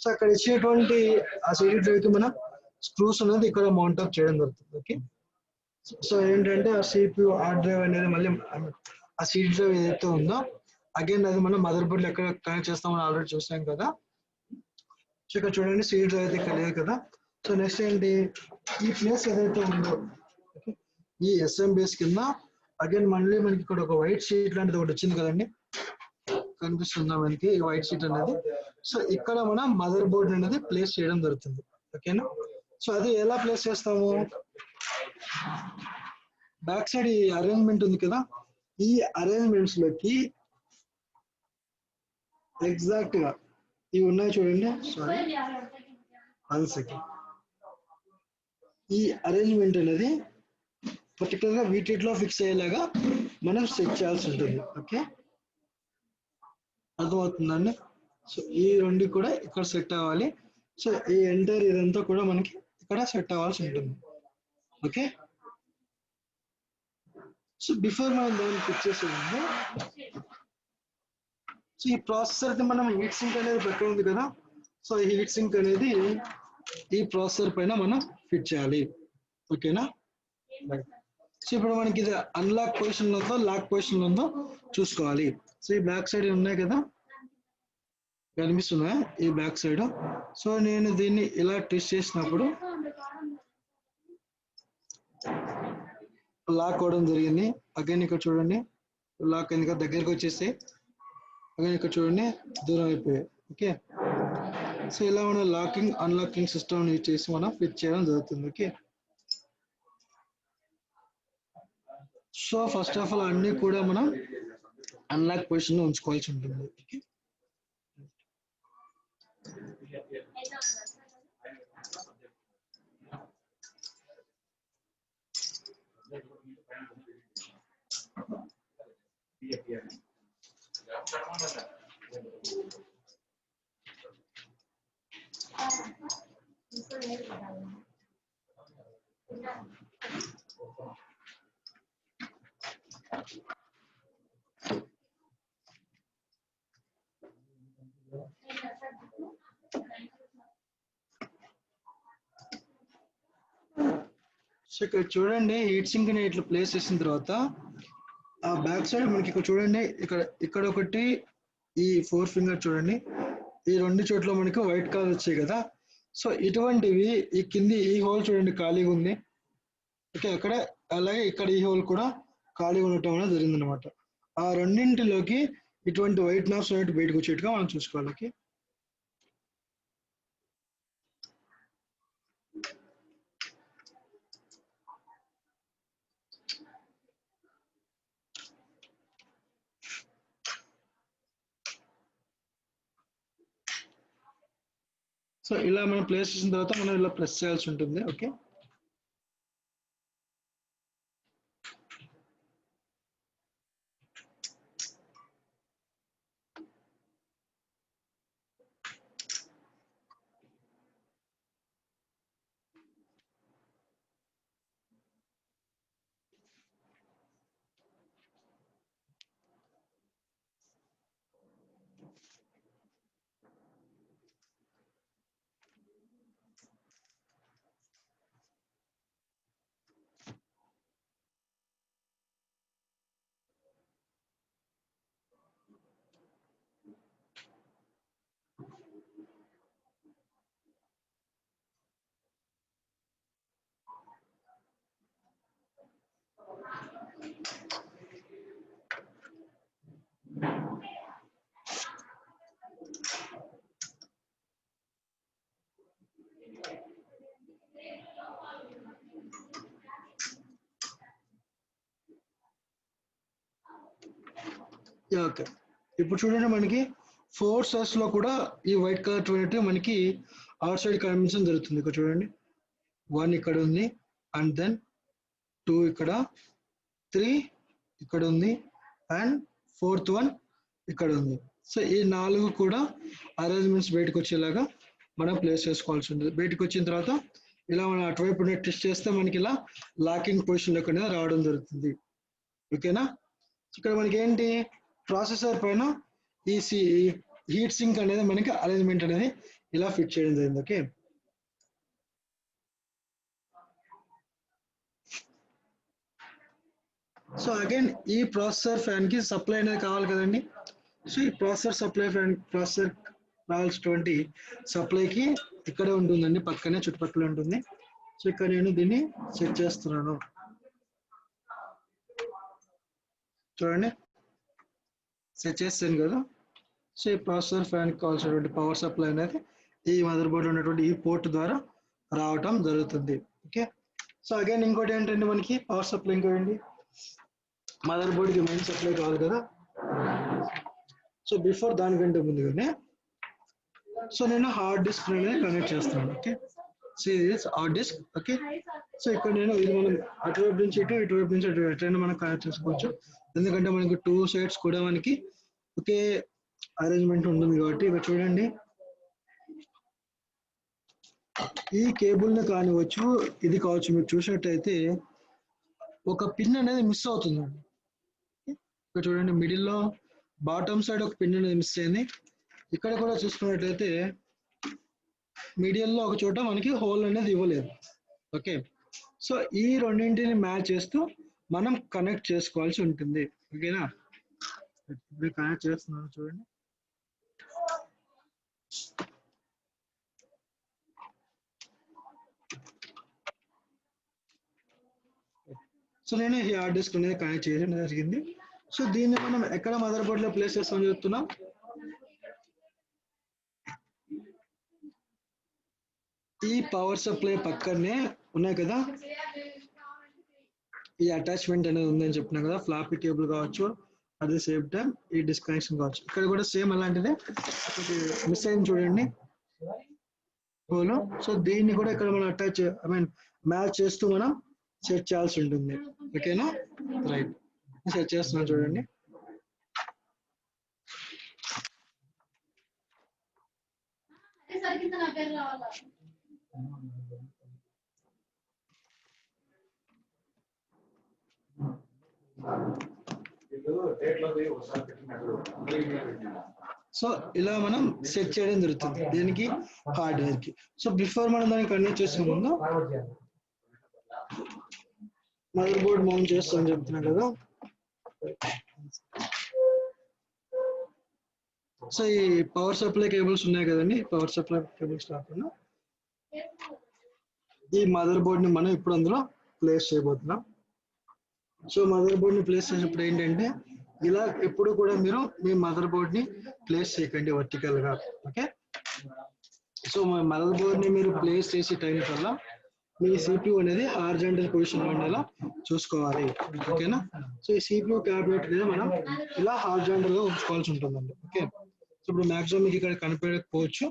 సో అక్కడ ఇచ్చేటువంటి ఆ సిటీ డ్రైవ్ కి మనం స్క్రూస్ అనేది ఇక్కడ మౌంట్ అప్ చేయడం జరుగుతుంది. ఓకే, సో ఏంటంటే ఆ సిపియు హార్డ్ డ్రైవ్ అనేది మళ్ళీ ఆ సిటీ డ్రైవ్ ఏదైతే ఉందో అగైన్ అది మనం మదర్ బోర్డ్ ఎక్కడ కనెక్ట్ చేస్తామని ఆల్రెడీ చూసాం కదా. సో ఇక్కడ చూడండి సిటీ డ్రైవ్ అయితే ఇక్కడ లేదు కదా. సో నెక్స్ట్ ఏంటి ఈ ప్లేస్ ఏదైతే ఉందో ఈ ఎస్ఎం బేస్ కింద అగైన్ మళ్ళీ మనకి ఇక్కడ ఒక వైట్ షీట్ లాంటిది ఒకటి వచ్చింది కదండి, కనిపిస్తుందా మనకి ఈ వైట్ షీట్ అనేది. సో ఇక్కడ మనం మదర్ బోర్డ్ అనేది ప్లేస్ చేయడం జరుగుతుంది. ఓకేనా. సో అది ఎలా ప్లేస్ చేస్తాము, బ్యాక్ సైడ్ ఈ అరేంజ్మెంట్ ఉంది కదా, ఈ అరేంజ్మెంట్స్ లోకి ఎగ్జాక్ట్ గా ఇవి ఉన్నాయి చూడండి. Sorry 1 second. ఈ అరేంజ్మెంట్ అనేది పర్టికులర్ గా వీటిలో ఫిక్స్ అయ్యేలాగా మనం సెట్ చేయాల్సి ఉంటుంది. ఓకే, అర్థమవుతుందండి. సో ఈ రెండు కూడా ఇక్కడ సెట్ అవ్వాలి. సో ఈ ఎంటైర్ ఇదంతా కూడా మనకి ఇక్కడ సెట్ అవ్వాల్సి ఉంటుంది. ఓకే. సో బిఫోర్ మనం దాన్ని ఫిక్స్ చేసేది, సో ఈ ప్రాసెసర్ అయితే మనం హీట్ సింక్ అనేది పక్కన ఉంది కదా, సో ఈ హీట్ సింక్ అనేది ఈ ప్రాసెసర్ పైన మనం ఫిట్ చేయాలి. ఓకేనా. సో ఇప్పుడు మనకి ఇది అన్లాక్ పొజిషన్ లో ఉందో లాక్ పొజిషన్ లో ఉందో చూసుకోవాలి. సో ఈ బ్యాక్ సైడ్ ఉన్నాయి కదా, కనిపిస్తున్నాయా ఈ బ్యాక్ సైడ్. సో నేను దీన్ని ఇలా ట్విస్ట్ చేసినప్పుడు లాక్ అవడం జరిగింది. అగైన్ ఇక్కడ చూడండి లాక్ అయింది కదా, దగ్గరికి వచ్చేసి అగైన్ ఇక్కడ చూడండి దూరం అయిపోయాయి. ఓకే. సో ఇలా మనం లాకింగ్ అన్లాకింగ్ సిస్టమ్ యూజ్ చేసి మనం ఫిట్ చేయడం జరుగుతుంది. Okay. So first of all అన్ని కూడా మనం అన్లాక్ పొజిషన్ లో ఉంచుకోవాల్సి ఉంటుంది. ఓకే. సో ఇక్కడ చూడండి హీట్ సింక్ ని ఇట్లా ప్లేస్ చేసిన తర్వాత ఆ బ్యాక్ సైడ్ మనకి ఇక్కడ చూడండి ఇక్కడ ఒకటి ఈ 4 ఫింగర్ చూడండి, ఈ 2 చోట్ల మనకి వైట్ కలర్ వచ్చాయి కదా. సో ఇటువంటివి ఈ కింది ఈ హోల్ చూడండి ఖాళీగా ఉంది. ఓకే. అక్కడ అలాగే ఇక్కడ ఈ హోల్ కూడా ఖాళీగా ఉండటం అనేది జరిగింది అనమాట. ఆ రెండింటిలోకి ఇటువంటి వైట్ నాబ్స్ అనేవి బయటకు వచ్చేట్టుగా మనం చూసుకోవాలి. ఓకే. సో ఇలా మనం ప్లేస్ చేసిన తర్వాత మనం ఇలా ప్రెస్ చేయాల్సి ఉంటుంది. ఓకే. ఓకే. ఇప్పుడు చూడండి మనకి 4 సెల్స్ లో కూడా ఈ వైట్ కలర్ ట్వంటీ మనకి అవుట్ సైడ్ కనిపించడం జరుగుతుంది. ఇక్కడ చూడండి 1 ఇక్కడ ఉంది, అండ్ దెన్ 2 ఇక్కడ, 3 ఇక్కడ ఉంది, అండ్ 4th వన్ ఇక్కడ ఉంది. సో ఈ 4 కూడా అరేంజ్మెంట్స్ బయటకు వచ్చేలాగా మనం ప్లేస్ చేసుకోవాల్సి ఉంటుంది. బయటకు వచ్చిన తర్వాత ఇలా మనం అటువైపు ట్విస్ట్ చేస్తే మనకి ఇలా లాకింగ్ పొజిషన్ లో అనేది రావడం జరుగుతుంది. ఓకేనా. ఇక్కడ మనకి ఏంటి ప్రాసెసర్ పైన ఈ హీట్ సింక్ అనేది మనకి అరేంజ్మెంట్ అనేది ఇలా ఫిట్ చేయడం జరిగింది. ఓకే. సో అగైన్ ఈ ప్రాసెసర్ ఫ్యాన్ కి సప్లై అనేది కావాలి కదండి. సో ఈ ప్రాసెసర్ సప్లై ఫ్యాన్ ప్రాసెసర్ రావాల్సినటువంటి సప్లైకి ఇక్కడే ఉంటుందండి, పక్కనే చుట్టుపక్కల ఉంటుంది. సో ఇక్కడ నేను దీన్ని సెట్ చేస్తున్నాను. చూడండి సెట్ చేస్తాను కదా. సో ఈ ప్రాసెసర్ ఫ్యాన్కి కావాల్సినటువంటి పవర్ సప్లై అనేది ఈ మదర్ బోర్డ్ ఉన్నటువంటి ఈ పోర్ట్ ద్వారా రావటం జరుగుతుంది. ఓకే, సో అగైన్ ఇంకోటి ఏంటంటే మనకి పవర్ సప్లై ఇంకోటి మదర్ బోర్డ్కి మెయిన్ సప్లై కావాలి కదా. సో బిఫోర్ దానికంటే ముందుగానే సో నేను హార్డ్ డిస్క్ అనేది కనెక్ట్ చేస్తున్నాను. ఓకే, సో ఇది హార్డ్ డిస్క్. ఓకే, సో ఇక్కడ నేను ఇది మనం అటువైపు నుంచి ఇటువైపు నుంచి అటువైపు ఎట్లయినా మనం కనెక్ట్ చేసుకోవచ్చు. ఎందుకంటే మనకి 2 సైడ్స్ కూడా మనకి ఒకే అరేంజ్మెంట్ ఉంటుంది కాబట్టి. ఇక్కడ చూడండి ఈ కేబుల్ ని కానివచ్చు ఇది కావచ్చు, మీరు చూసినట్టయితే ఒక పిన్ అనేది మిస్ అవుతుందండి. ఇక్కడ చూడండి మిడిల్లో బాటమ్ సైడ్ ఒక పిన్ అనేది మిస్ అయింది. ఇక్కడ కూడా చూసుకున్నట్లయితే మిడిల్లో ఒక చోట మనకి హోల్ అనేది ఇవ్వలేదు. ఓకే, సో ఈ రెండింటిని మ్యాచ్ చేస్తూ మనం కనెక్ట్ చేసుకోవాల్సి ఉంటుంది. ఓకేనా, ఇప్పుడు కనెక్ట్ చేస్తున్నాను చూడండి. సో నేను ఈ హార్డ్ డిస్క్ అనేది కనెక్ట్ చేయడం జరిగింది. సో దీన్ని మనం ఎక్కడ మదర్ బోర్డ్ లో ప్లేస్ చేస్తామని చెప్తున్నాం. ఈ పవర్ సప్లై పక్కనే ఉన్నాయి కదా, ఈ అటాచ్మెంట్ అనేది ఉందని చెప్తున్నాం కదా, ఫ్లాపీ కేబుల్ కావచ్చు, అట్ ది సేమ్ టైం ఈ డిస్కనెక్షన్ కావచ్చు. ఇక్కడ కూడా సేమ్ అలాంటిదే మిస్ అయింది చూడండి హోల్. సో దీన్ని కూడా ఇక్కడ మనం అటాచ్ మ్యాచ్ చేస్తూ మనం సెట్ చేయాల్సి ఉంటుంది. ఓకేనా, రైట్, సెట్ చేస్తున్నాను చూడండి. సో ఇలా మనం సెట్ చేయడం జరుగుతుంది దీనికి హార్డ్వేర్ కి. సో బిఫోర్ మనం దాన్ని కనెక్ట్ చేసే ముందు మదర్ బోర్డ్ మౌంట్ చేస్తామని చెప్తున్నా కదా. సో ఈ పవర్ సప్లై కేబుల్స్ ఉన్నాయి కదండి, పవర్ సప్లై కేబుల్స్ కాకుండా ఈ మదర్ బోర్డ్ ని మనం ఇప్పుడు అందులో ప్లేస్ చేయబోతున్నాం. సో మదర్ బోర్డ్ ని ప్లేస్ చేసినప్పుడు ఏంటంటే ఇలా ఎప్పుడు కూడా మీరు మీ మదర్ బోర్డ్ ని ప్లేస్ చేయకండి వర్టికల్ గా. ఓకే, సో మదర్ బోర్డ్ ని మీరు ప్లేస్ చేసే టైం కల్లా మీ CPU అనేది హారిజాంటల్ పొజిషన్ లో ఉండేలా చూసుకోవాలి. ఓకేనా, సో ఈ CPU క్యాబినెట్ అనేది మనం ఇలా హారిజాంటల్ గా ఉంచుకోవాల్సి ఉంటుందండి. ఓకే, సో ఇప్పుడు మాక్సిమం మీకు ఇక్కడ కనిపించకపోవచ్చు.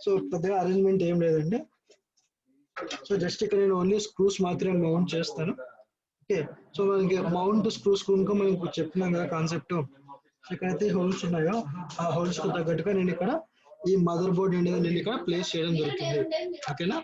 సో పెద్దగా అరేంజ్మెంట్ ఏం లేదండి. సో జస్ట్ ఇక్కడ నేను ఓన్లీ స్క్రూస్ మాత్రమే మౌంట్ చేస్తాను. ఓకే, సో మనకి మౌంట్ స్క్రూస్ ఇంకా మనం చెప్తున్నాం కదా కాన్సెప్ట్. ఎక్కడైతే హోల్స్ ఉన్నాయో ఆ హోల్స్ కు తగ్గట్టుగా నేను ఇక్కడ ఈ మదర్ బోర్డ్ అనేది నేను ఇక్కడ ప్లేస్ చేయడం జరుగుతుంది. ఓకేనా,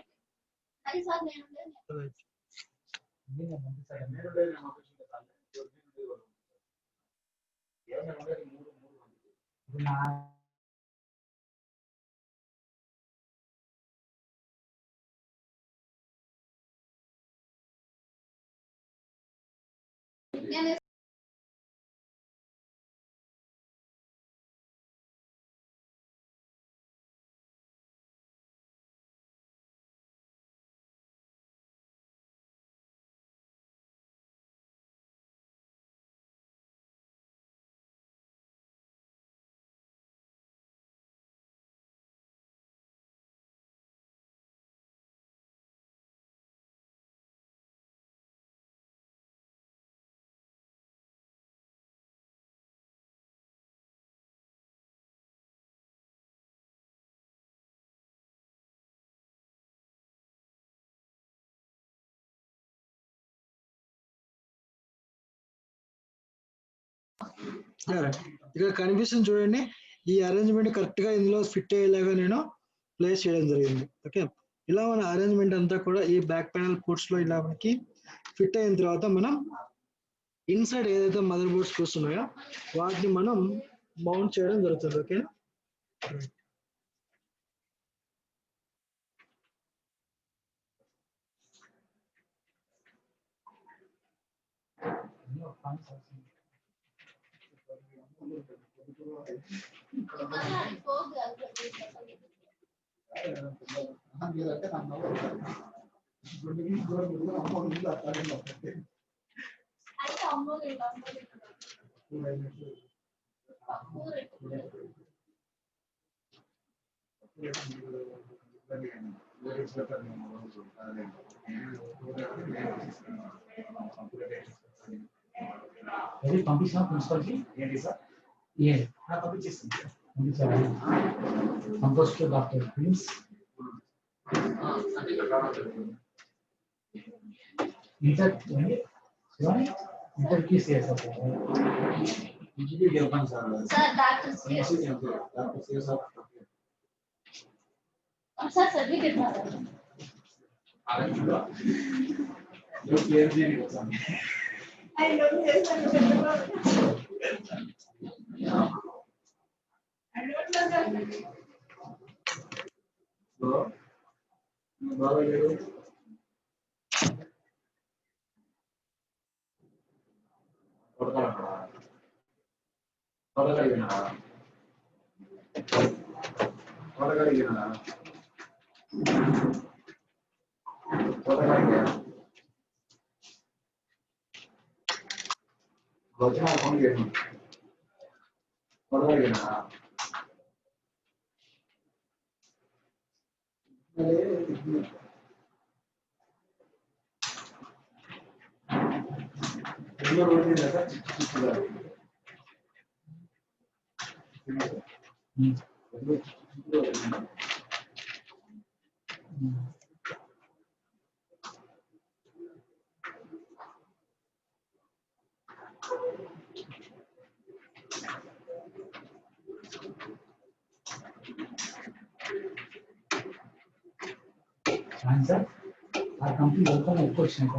ఇక్కడ కనిపిస్తుంది చూడండి. ఈ అరేంజ్మెంట్ కరెక్ట్ గా ఇందులో ఫిట్ అయ్యేలాగా నేను ప్లేస్ చేయడం జరిగింది. ఓకే, ఇలా మన అరేంజ్మెంట్ అంతా కూడా ఈ బ్యాక్ ప్యానల్ పోర్ట్స్ లో ఇలా మనకి ఫిట్ అయిన తర్వాత మనం ఇన్సైడ్ ఏదైతే మదర్ బోర్డ్స్ చూస్తున్నాయో వాటిని మనం మౌంట్ చేయడం జరుగుతుంది. ఓకేనా, అది పంపించిన ప్రిన్సిపల్కి ఏంటి సార్ ఏ పంపించాలి కంపోస్ట్ డాక్టర్ ప్రిన్స్ ఇంటర్ ఇంటర్ కీస్ చేస్తారు sir doctor sir certificate sir ఆ కంపెనీ వెళ్తాను ఎక్కువ వచ్చినాయి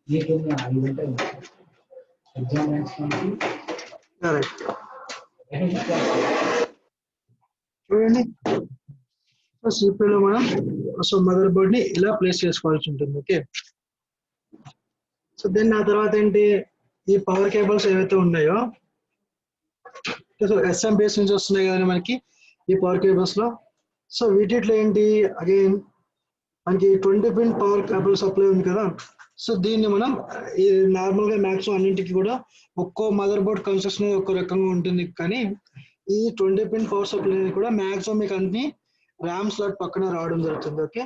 మీకు 5 ఉంటాయి ఎగ్జామ్ చూడండి. సో సిపిలో మనం సో మదర్ బోర్డ్ ని ఇలా ప్లేస్ చేసుకోవాల్సి ఉంటుంది. ఓకే, సో దెన్ ఆ తర్వాత ఏంటి, ఈ పవర్ కేబుల్స్ ఏవైతే ఉన్నాయో సో ఎస్ఎం బేస్ నుంచి వస్తున్నాయి కదా మనకి ఈ పవర్ కేబుల్స్ లో. సో వీటిలో ఏంటి, అగైన్ మనకి 20 పిన్ పవర్ కేబుల్ సప్లై ఉంది కదా. సో దీన్ని మనం నార్మల్ గా మ్యాక్సిమం అన్నింటికి కూడా ఒక్కో మదర్ బోర్డ్ కన్స్ట్రక్షన్ ఒక్కో రకంగా ఉంటుంది, కానీ ఈ 20 పిన్ పవర్ సప్లై కూడా మ్యాక్సిమం మీకు అన్ని ర్యామ్ స్లాట్ పక్కన రావడం జరుగుతుంది. ఓకే,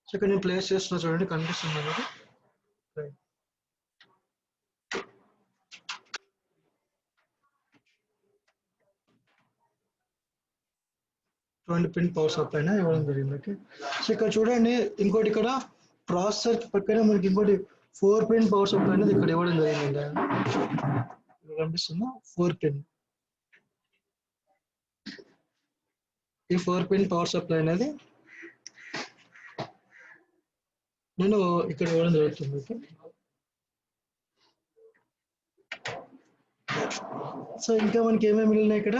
సో ఇక్కడ నేను ప్లేస్ చేస్తున్నా చూడండి, కనిపిస్తుంది మనకి. 20 పిన్ పవర్ సప్లై ఇవ్వడం జరిగింది. ఓకే, సో ఇక్కడ చూడండి, ఇంకోటి ఇక్కడ ప్రాసెసర్ పక్కన మనకి ఇంకోటి 4 పిన్ పవర్ సప్లై అనేది ఇక్కడ ఇవ్వడం జరిగింది. కనిపిస్తుందా 4 పిన్, ఈ 4 పిన్ పవర్ సప్లై అనేది నేను ఇక్కడ ఇవ్వడం జరుగుతుంది. ఓకే, సో ఇంకా మనకి ఏమేమి మిగిలినాయి ఇక్కడ,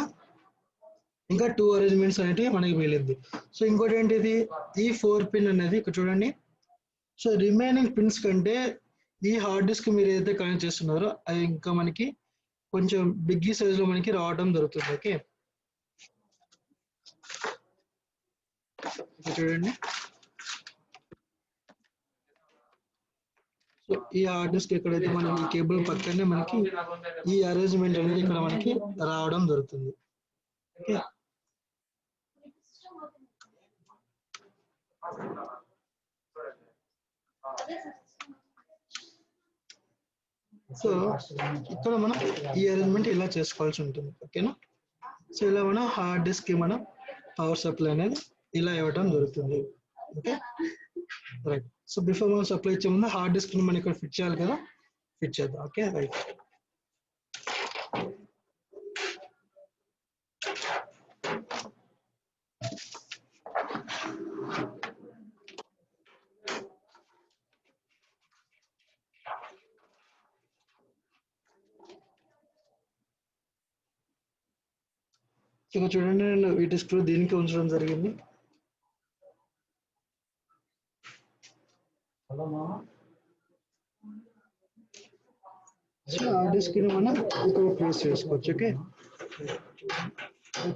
ఇంకా 2 అరేంజ్మెంట్స్ అనేవి మనకి మిగిలింది. సో ఇంకోటి ఏంటిది, ఈ 4 పిన్ అనేది ఇక్కడ చూడండి. సో రిమైనింగ్ పిన్స్ కంటే ఈ హార్డ్ డిస్క్ మీరు ఏదైతే కనెక్ట్ చేస్తున్నారో అది ఇంకా మనకి కొంచెం బిగ్ సైజ్ లో మనకి రావడం జరుగుతుంది. ఓకే, చూడండి. సో ఈ హార్డ్ డిస్క్ ఎక్కడైతే మనం ఈ కేబుల్ పక్కనే మనకి ఈ అరేంజ్మెంట్ అనేది ఇక్కడ మనకి రావడం జరుగుతుంది. ఓకే, సో ఇక్కడ మనం ఈ అరేంజ్మెంట్ ఇలా చేసుకోవాల్సి ఉంటుంది. ఓకేనా, సో ఇలా మనం హార్డ్ డిస్క్ కి మనం పవర్ సప్లై అనేది ఇలా ఇవ్వడం జరుగుతుంది. Okay, right. సో బిఫోర్ మనం సప్లై ఇచ్చే ముందు హార్డ్ డిస్క్ ని మనం ఇక్కడ ఫిట్ చేయాలి కదా, ఫిట్ చేద్దాం. Okay, right. ఇక్కడ చూడండి, నేను వీటి స్క్రూ దీనికి ఉంచడం జరిగింది. సో హార్డ్ డిస్క్ ని మనం ఇక్కడ ప్లేస్ చేసుకోవచ్చు. ఓకే,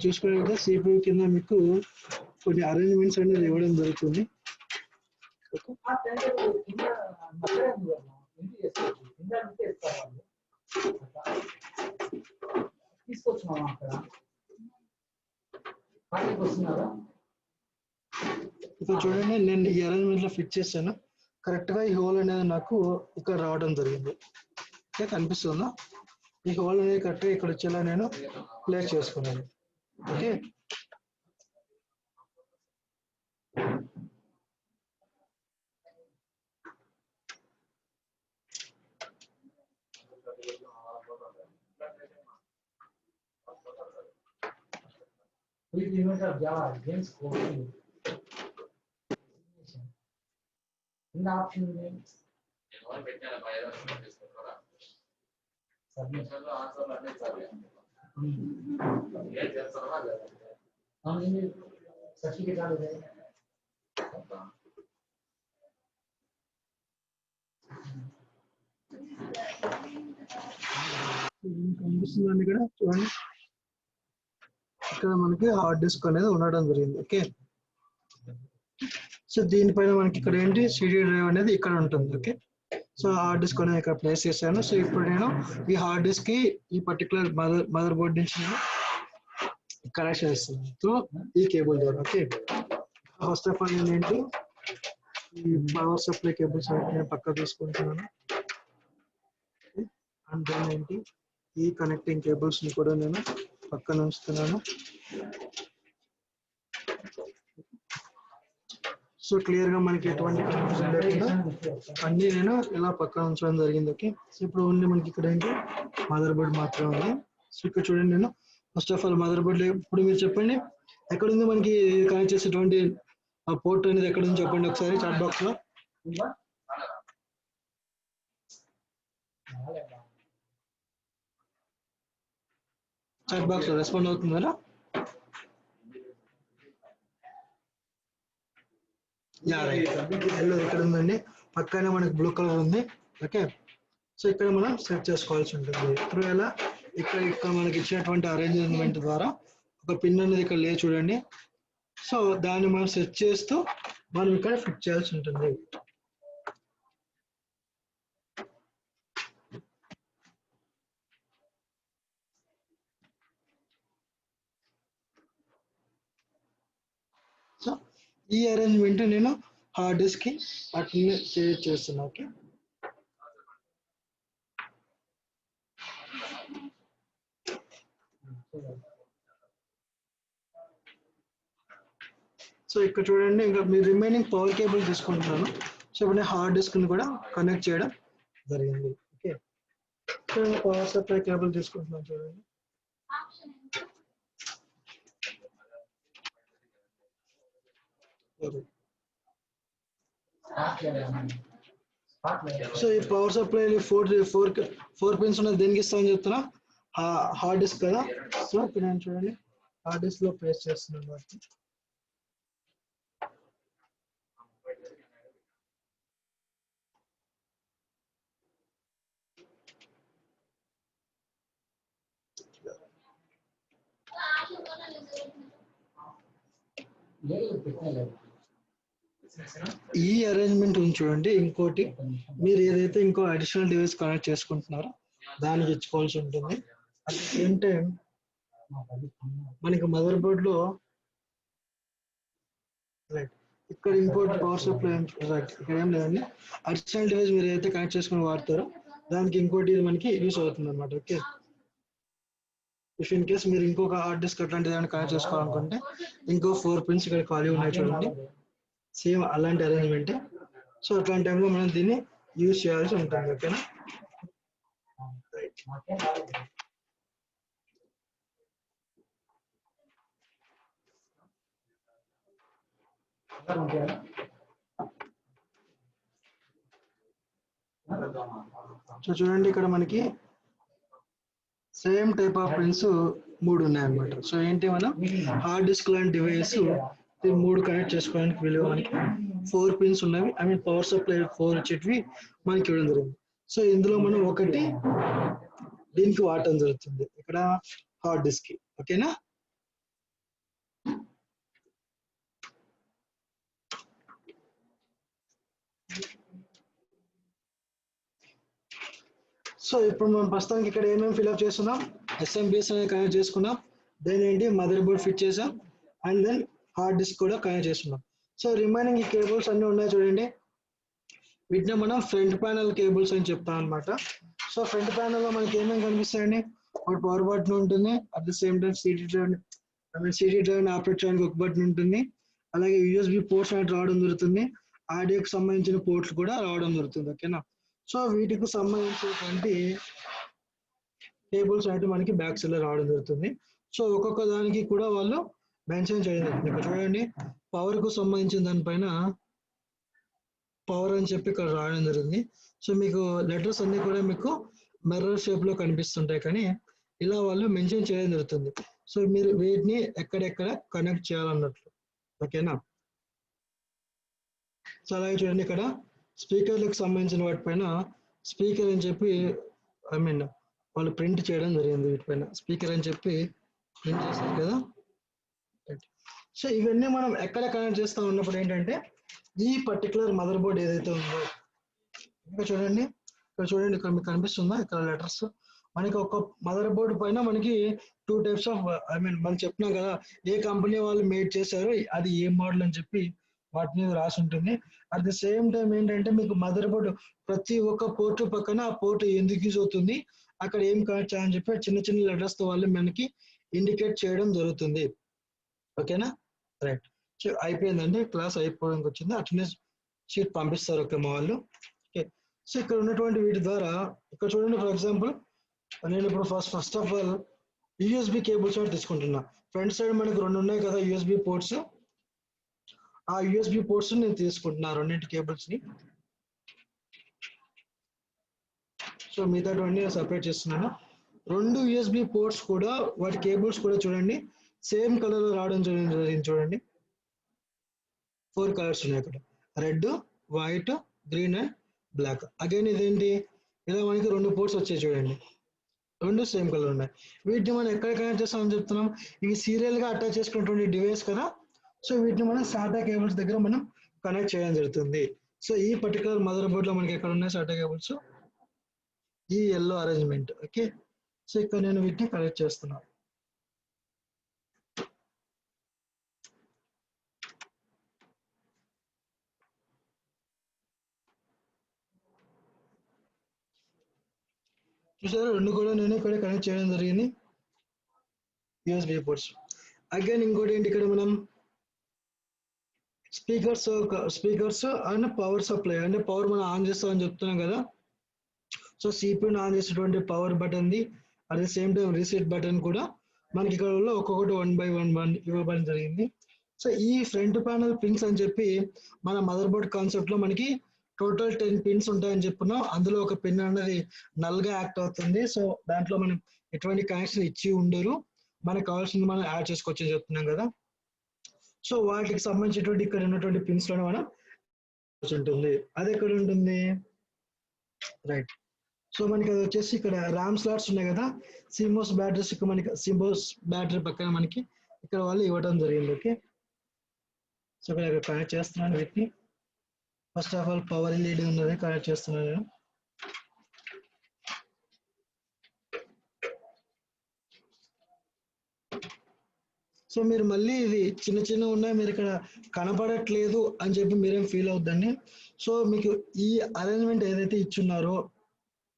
చూసుకునే CPU కింద మీకు కొన్ని అరేంజ్మెంట్స్ అనేది ఇవ్వడం జరుగుతుంది. ఓకే, ఆ టెండర్ కింద మధ్యలో ఉంది కదా, ఇంటి చేసుకోవచ్చు, కింద ఉంటే ఇస్తారు వాళ్ళు. తీసుకొచ్చున్నాం అక్కడ పైకి వస్తున్నారా? ఇక్కడ చూడండి, నేను ఈ అరేంజ్మెంట్ లో ఫిట్ చేశాను. కరెక్ట్ గా ఈ హోల్ అనేది నాకు ఇక్కడ రావడం జరిగింది. ఓకే, కనిపిస్తుందా? ఈ హోల్ అనేది కరెక్ట్ గా ఇక్కడ వచ్చేలా నేను ప్లేస్ చేసుకున్నాను. Okay, Please invent of Java against coding. In the option name. Submit. Certificate are there. కనిపిస్తుందండి ఇక్కడ చూడండి. ఇక్కడ మనకి హార్డ్ డిస్క్ అనేది ఉండడం జరిగింది. ఓకే, సో దీనిపైన మనకి ఇక్కడ ఏంటి సిడి డ్రైవ్ అనేది ఇక్కడ ఉంటుంది. ఓకే, సో హార్డ్ డిస్క్ అనేది ఇక్కడ ప్లేస్ చేశాను. సో ఇప్పుడు నేను ఈ హార్డ్ డిస్క్ కి ఈ పర్టికులర్ మదర్ బోర్డ్ నుంచి నేను కనెక్షన్ ఇస్తున్నాను త్రూ ఈ కేబుల్ ద్వారా. ఓకే, ఫస్ట్ ఆఫ్ ఆల్ నేను ఏంటి ఈ పవర్ సప్లై కేబుల్స్ నేను పక్క తీసుకుంటున్నాను. అండ్ దెన్ ఏంటి ఈ కనెక్టింగ్ కేబుల్స్ ని కూడా నేను పక్కన ఉంచుతున్నాను. సో క్లియర్ గా మనకి ఎటువంటి కన్ఫ్యూజన్ లేకుండా అన్ని నేను ఇలా పక్కన ఉంచడం జరిగింది. ఓకే, సో ఇప్పుడు ఓన్లీ మనకి ఇక్కడ ఏంటి మదర్ బోర్డ్ మాత్రమే ఉంది. సో ఇక్కడ చూడండి, నేను first of all mother board ఇప్పుడు మీరు చెప్పండి ఎక్కడ ఉంది మనకి కనెక్ట్ చేసేటువంటి ఆ పోర్ట్ అనేది ఎక్కడ ఉంది చెప్పండి ఒకసారి చాట్ బాక్స్ లో. చాట్ బాక్స్ లో రెస్పాండ్ అవుతుందా? ఎల్లో ఇక్కడ ఉందండి, పక్కనే మనకి బ్లూ కలర్ ఉంది. ఓకే, సో ఇక్కడ మనం సెట్ చేసుకోవాల్సి ఉంటుంది. ఇప్పుడు ఎలా ఇక్కడ మనకి ఇచ్చినటువంటి అరేంజ్మెంట్ ద్వారా ఒక పిన్ అనేది ఇక్కడ లేదు చూడండి. సో దాన్ని మనం సెట్ చేస్తూ మనం ఇక్కడ ఫిట్ చేయాల్సి ఉంటుంది. సో ఈ అరేంజ్మెంట్ నేను హార్డ్ డిస్క్ కి అట్లనే సేవ్ చేస్తున్నా. ఓకే, సో ఇక్కడ చూడండి, ఇంకా మీ రిమైనింగ్ పవర్ కేబుల్ తీసుకుంటున్నాను. సో ఇప్పుడు నేను హార్డ్ డిస్క్ ని కూడా కనెక్ట్ చేయడం జరిగింది. Okay, so power supply cable తీసుకుంటున్నాను చూడండి. సో ఈ పవర్ సప్లై ఫోర్ పిన్స్ ఉన్నది దేనికి ఇస్తామని చెప్తున్నా, హార్డ్ డిస్క్ కదా. సో ఇక్కడ నేను చూడండి హార్డ్ డిస్క్ లో ప్లేస్ చేస్తున్నాను వాటిని. ఈ అరేంజ్మెంట్ ఉంది చూడండి. ఇంకోటి మీరు ఏదైతే ఇంకో అడిషనల్ డివైస్ కనెక్ట్ చేసుకుంటున్నారో దానికి ఇచ్చుకోవాల్సి ఉంటుంది. అట్ ద సేమ్ టైం మనకి మదర్ బోర్డ్ లో రైట్ ఇక్కడ ఇంకోటి పవర్ సప్లై రైట్ ఇక్కడ ఏం లేదండి. అడిషనల్ డివైస్ మీరు ఏదైతే కనెక్ట్ చేసుకుని వాడతారో దానికి ఇంకోటి మనకి యూస్ అవుతుంది అనమాట. ఓకే, ఇఫ్ ఇన్ కేస్ మీరు ఇంకొక హార్డ్ డిస్క్ అట్లాంటి దాన్ని కనెక్ట్ చేసుకోవాలనుకుంటే ఇంకో 4 పిన్స్ ఇక్కడ ఖాళీ ఉన్నాయి చూడండి, సేమ్ అలాంటి అరేంజ్మెంట్. సో అట్లాంటి టైంలో మనం దీన్ని యూజ్ చేయాల్సి ఉంటుంది. ఓకేనా, రైట్. సో చూడండి ఇక్కడ మనకి సేమ్ టైప్ ఆఫ్ పిన్స్ 3 ఉన్నాయన్నమాట. సో ఏంటి మనం హార్డ్ డిస్క్ లాంటి డివైస్ 3 కనెక్ట్ చేసుకోవడానికి వీలుగా మనకి 4 పిన్స్ ఉన్నవి. ఐ మీన్ పవర్ సప్లై 4 వచ్చేటివి మనకి ఇవ్వడం జరిగింది. సో ఇందులో మనం ఒకటి దీనికి వాడటం జరుగుతుంది ఇక్కడ హార్డ్ డిస్క్ కి. ఓకేనా, సో ఇప్పుడు మనం ప్రస్తుతానికి ఇక్కడ ఏమేమి ఫిల్అప్ చేస్తున్నాం, ఎస్ఎంబిఎస్ అనేది కనెక్ట్ చేసుకున్నాం, దెన్ ఏంటి మదర్ బోర్డ్ ఫిట్ చేసాం, అండ్ దెన్ హార్డ్ డిస్క్ కూడా కనెక్ట్ చేస్తున్నాం. సో రిమైనింగ్ ఈ కేబుల్స్ అన్ని ఉన్నాయి చూడండి, వీటిని మనం ఫ్రంట్ ప్యానల్ కేబుల్స్ అని చెప్తాం అనమాట. సో ఫ్రంట్ ప్యానల్ లో మనకి ఏమేమి కనిపిస్తాయండి, ఒకటి పవర్ బటన్ ఉంటుంది, at the same time CD drive operate చేయడానికి ఒక బటన్ ఉంటుంది, అలాగే యూఎస్బి పోర్ట్స్ అనేది రావడం జరుగుతుంది, ఆడియోకి సంబంధించిన పోర్ట్స్ కూడా రావడం జరుగుతుంది. ఓకేనా. సో వీటికి సంబంధించినటువంటి కేబుల్స్ అయితే మనకి బ్యాక్ సైడ్ లో రావడం జరుగుతుంది. సో ఒక్కొక్క దానికి కూడా వాళ్ళు మెన్షన్ చేయడం జరుగుతుంది. ఇక్కడ చూడండి, పవర్ కు సంబంధించిన దానిపైన పవర్ అని చెప్పి ఇక్కడ రాయడం జరిగింది. సో మీకు లెటర్స్ అన్ని కూడా మీకు మిర్రర్ షేప్ లో కనిపిస్తుంటాయి, కానీ ఇలా వాళ్ళు మెన్షన్ చేయడం జరుగుతుంది. సో మీరు వీటిని ఎక్కడెక్కడ కనెక్ట్ చేయాలన్నట్లు. ఓకేనా. సో అలాగే చూడండి, ఇక్కడ స్పీకర్లకు సంబంధించిన వాటిపైన స్పీకర్ అని చెప్పి వాళ్ళు ప్రింట్ చేయడం జరిగింది. వీటిపైన స్పీకర్ అని చెప్పి ప్రింట్ చేస్తారు కదా. సో ఇవన్నీ మనం ఎక్కడ కనెక్ట్ చేస్తా ఉన్నప్పుడు ఏంటంటే, ఈ పర్టికులర్ మదర్ బోర్డ్ ఏదైతే ఉందో, ఇక్కడ చూడండి, ఇక్కడ మీకు కనిపిస్తుందా, ఇక్కడ లెటర్స్ మనకి ఒక మదర్ బోర్డ్ పైన మనకి 2 టైప్స్ ఆఫ్ మనం చెప్పినాం కదా, ఏ కంపెనీ వాళ్ళు మేడ్ చేశారో అది ఏ మోడల్ అని చెప్పి వాటి మీద రాసి ఉంటుంది. అట్ ది సేమ్ టైం ఏంటంటే, మీకు మదర్ బోర్డ్ ప్రతి ఒక్క పోర్టు పక్కన ఆ పోర్ట్ ఎందుకు యూజ్ అవుతుంది, అక్కడ ఏం కనెక్ట్ చేయాలని చెప్పి చిన్న చిన్న లెటర్స్ తో వాళ్ళు మనకి ఇండికేట్ చేయడం జరుగుతుంది. ఓకేనా. రైట్. సో అయిపోయిందండి, క్లాస్ అయిపోవడానికి వచ్చింది, అటెండెన్స్ షీట్ పంపిస్తారు ఓకే మా వాళ్ళు. ఓకే. సో ఇక్కడ ఉన్నటువంటి వీటి ద్వారా ఇక్కడ చూడండి, ఫర్ ఎగ్జాంపుల్ నేను ఇప్పుడు first of all USB cables అయితే తీసుకుంటున్నా. ఫ్రంట్ సైడ్ మనకి 2 ఉన్నాయి కదా యూఎస్బి పోర్ట్స్, ఆ యూఎస్బి పోర్ట్స్ నేను తీసుకుంటున్నా, రెండింటి కేబుల్స్ ని. సో మిగతావన్నీ సపరేట్ చేస్తున్నాను. 2 యూఎస్బి పోర్ట్స్ కూడా వాటి కేబుల్స్ కూడా చూడండి సేమ్ కలర్ లో రావడం జరిగింది. చూడండి 4 కలర్స్ ఉన్నాయి అక్కడ, red, white, green and black. Again ఇదేంటి, ఇలా మనకి 2 పోర్ట్స్ వచ్చాయి చూడండి, 2 సేమ్ కలర్ ఉన్నాయి. వీటిని మనం ఎక్కడ కనెక్ట్ చేస్తామని చెప్తున్నాం, ఇవి సీరియల్ గా అటాచ్ చేసుకున్నటువంటి డివైస్ కదా. సో వీటిని మనం సాటా కేబుల్స్ దగ్గర మనం కనెక్ట్ చేయడం జరుగుతుంది. సో ఈ పర్టికులర్ మదర్ బోర్డ్ లో మనకి ఎక్కడ ఉన్నాయి సాటా కేబుల్స్, ఈ ఎల్లో అరేంజ్మెంట్. ఓకే. సో ఇక్కడ నేను వీటిని కనెక్ట్ చేస్తున్నాను. చూసారు, 2 కూడా నేను ఇక్కడ కనెక్ట్ చేయడం జరిగింది యూఎస్బి పోర్ట్స్. అగైన్ ఇంకోటి ఏంటి, ఇక్కడ మనం స్పీకర్స్ అండ్ పవర్ సప్లై, అంటే పవర్ మనం ఆన్ చేస్తామని చెప్తున్నాం కదా. సో సిపియూని ఆన్ చేసేటువంటి power button the, at the same time reset button కూడా మనకి ఇక్కడ ఒక్కొక్కటి 1 by 1 ఇవ్వబడడం జరిగింది. సో ఈ ఫ్రంట్ ప్యానల్ పిన్స్ అని చెప్పి మన మదర్ బోర్డ్ కాన్సెప్ట్ లో మనకి టోటల్ 10 పిన్స్ ఉంటాయని చెప్పుకున్నాం. అందులో ఒక పిన్ అనేది నల్ గా యాక్ట్ అవుతుంది. సో దాంట్లో మనం ఎటువంటి కనెక్షన్ ఇచ్చి ఉండరు, మనకు కావాల్సింది మనం యాడ్ చేసుకోవచ్చు అని చెప్తున్నాం కదా. సో వాటికి సంబంధించినటువంటి ఇక్కడ ఉన్నటువంటి పిన్స్ లోనే మనం ఉంటుంది. అది ఎక్కడ ఉంటుంది, రైట్. సో మనకి అది వచ్చేసి ఇక్కడ ర్యామ్ స్లాట్స్ ఉన్నాయి కదా, సిమోస్ బ్యాటరీస్, మనకి సిమోస్ బ్యాటరీ పక్కన మనకి ఇక్కడ వాళ్ళు ఇవ్వడం జరిగింది. ఓకే. సో ఇక్కడ కనెక్ట్ చేస్తున్నాను వీటిని. First of all power LED ఉన్నది కనెక్ట్ చేస్తున్నాను నేను. సో మీరు మళ్ళీ ఇది చిన్న చిన్న ఉన్నాయి, మీరు ఇక్కడ కనపడట్లేదు అని చెప్పి మీరేం ఫీల్ అవుద్దండి. సో మీకు ఈ అరేంజ్మెంట్ ఏదైతే ఇచ్చున్నారో,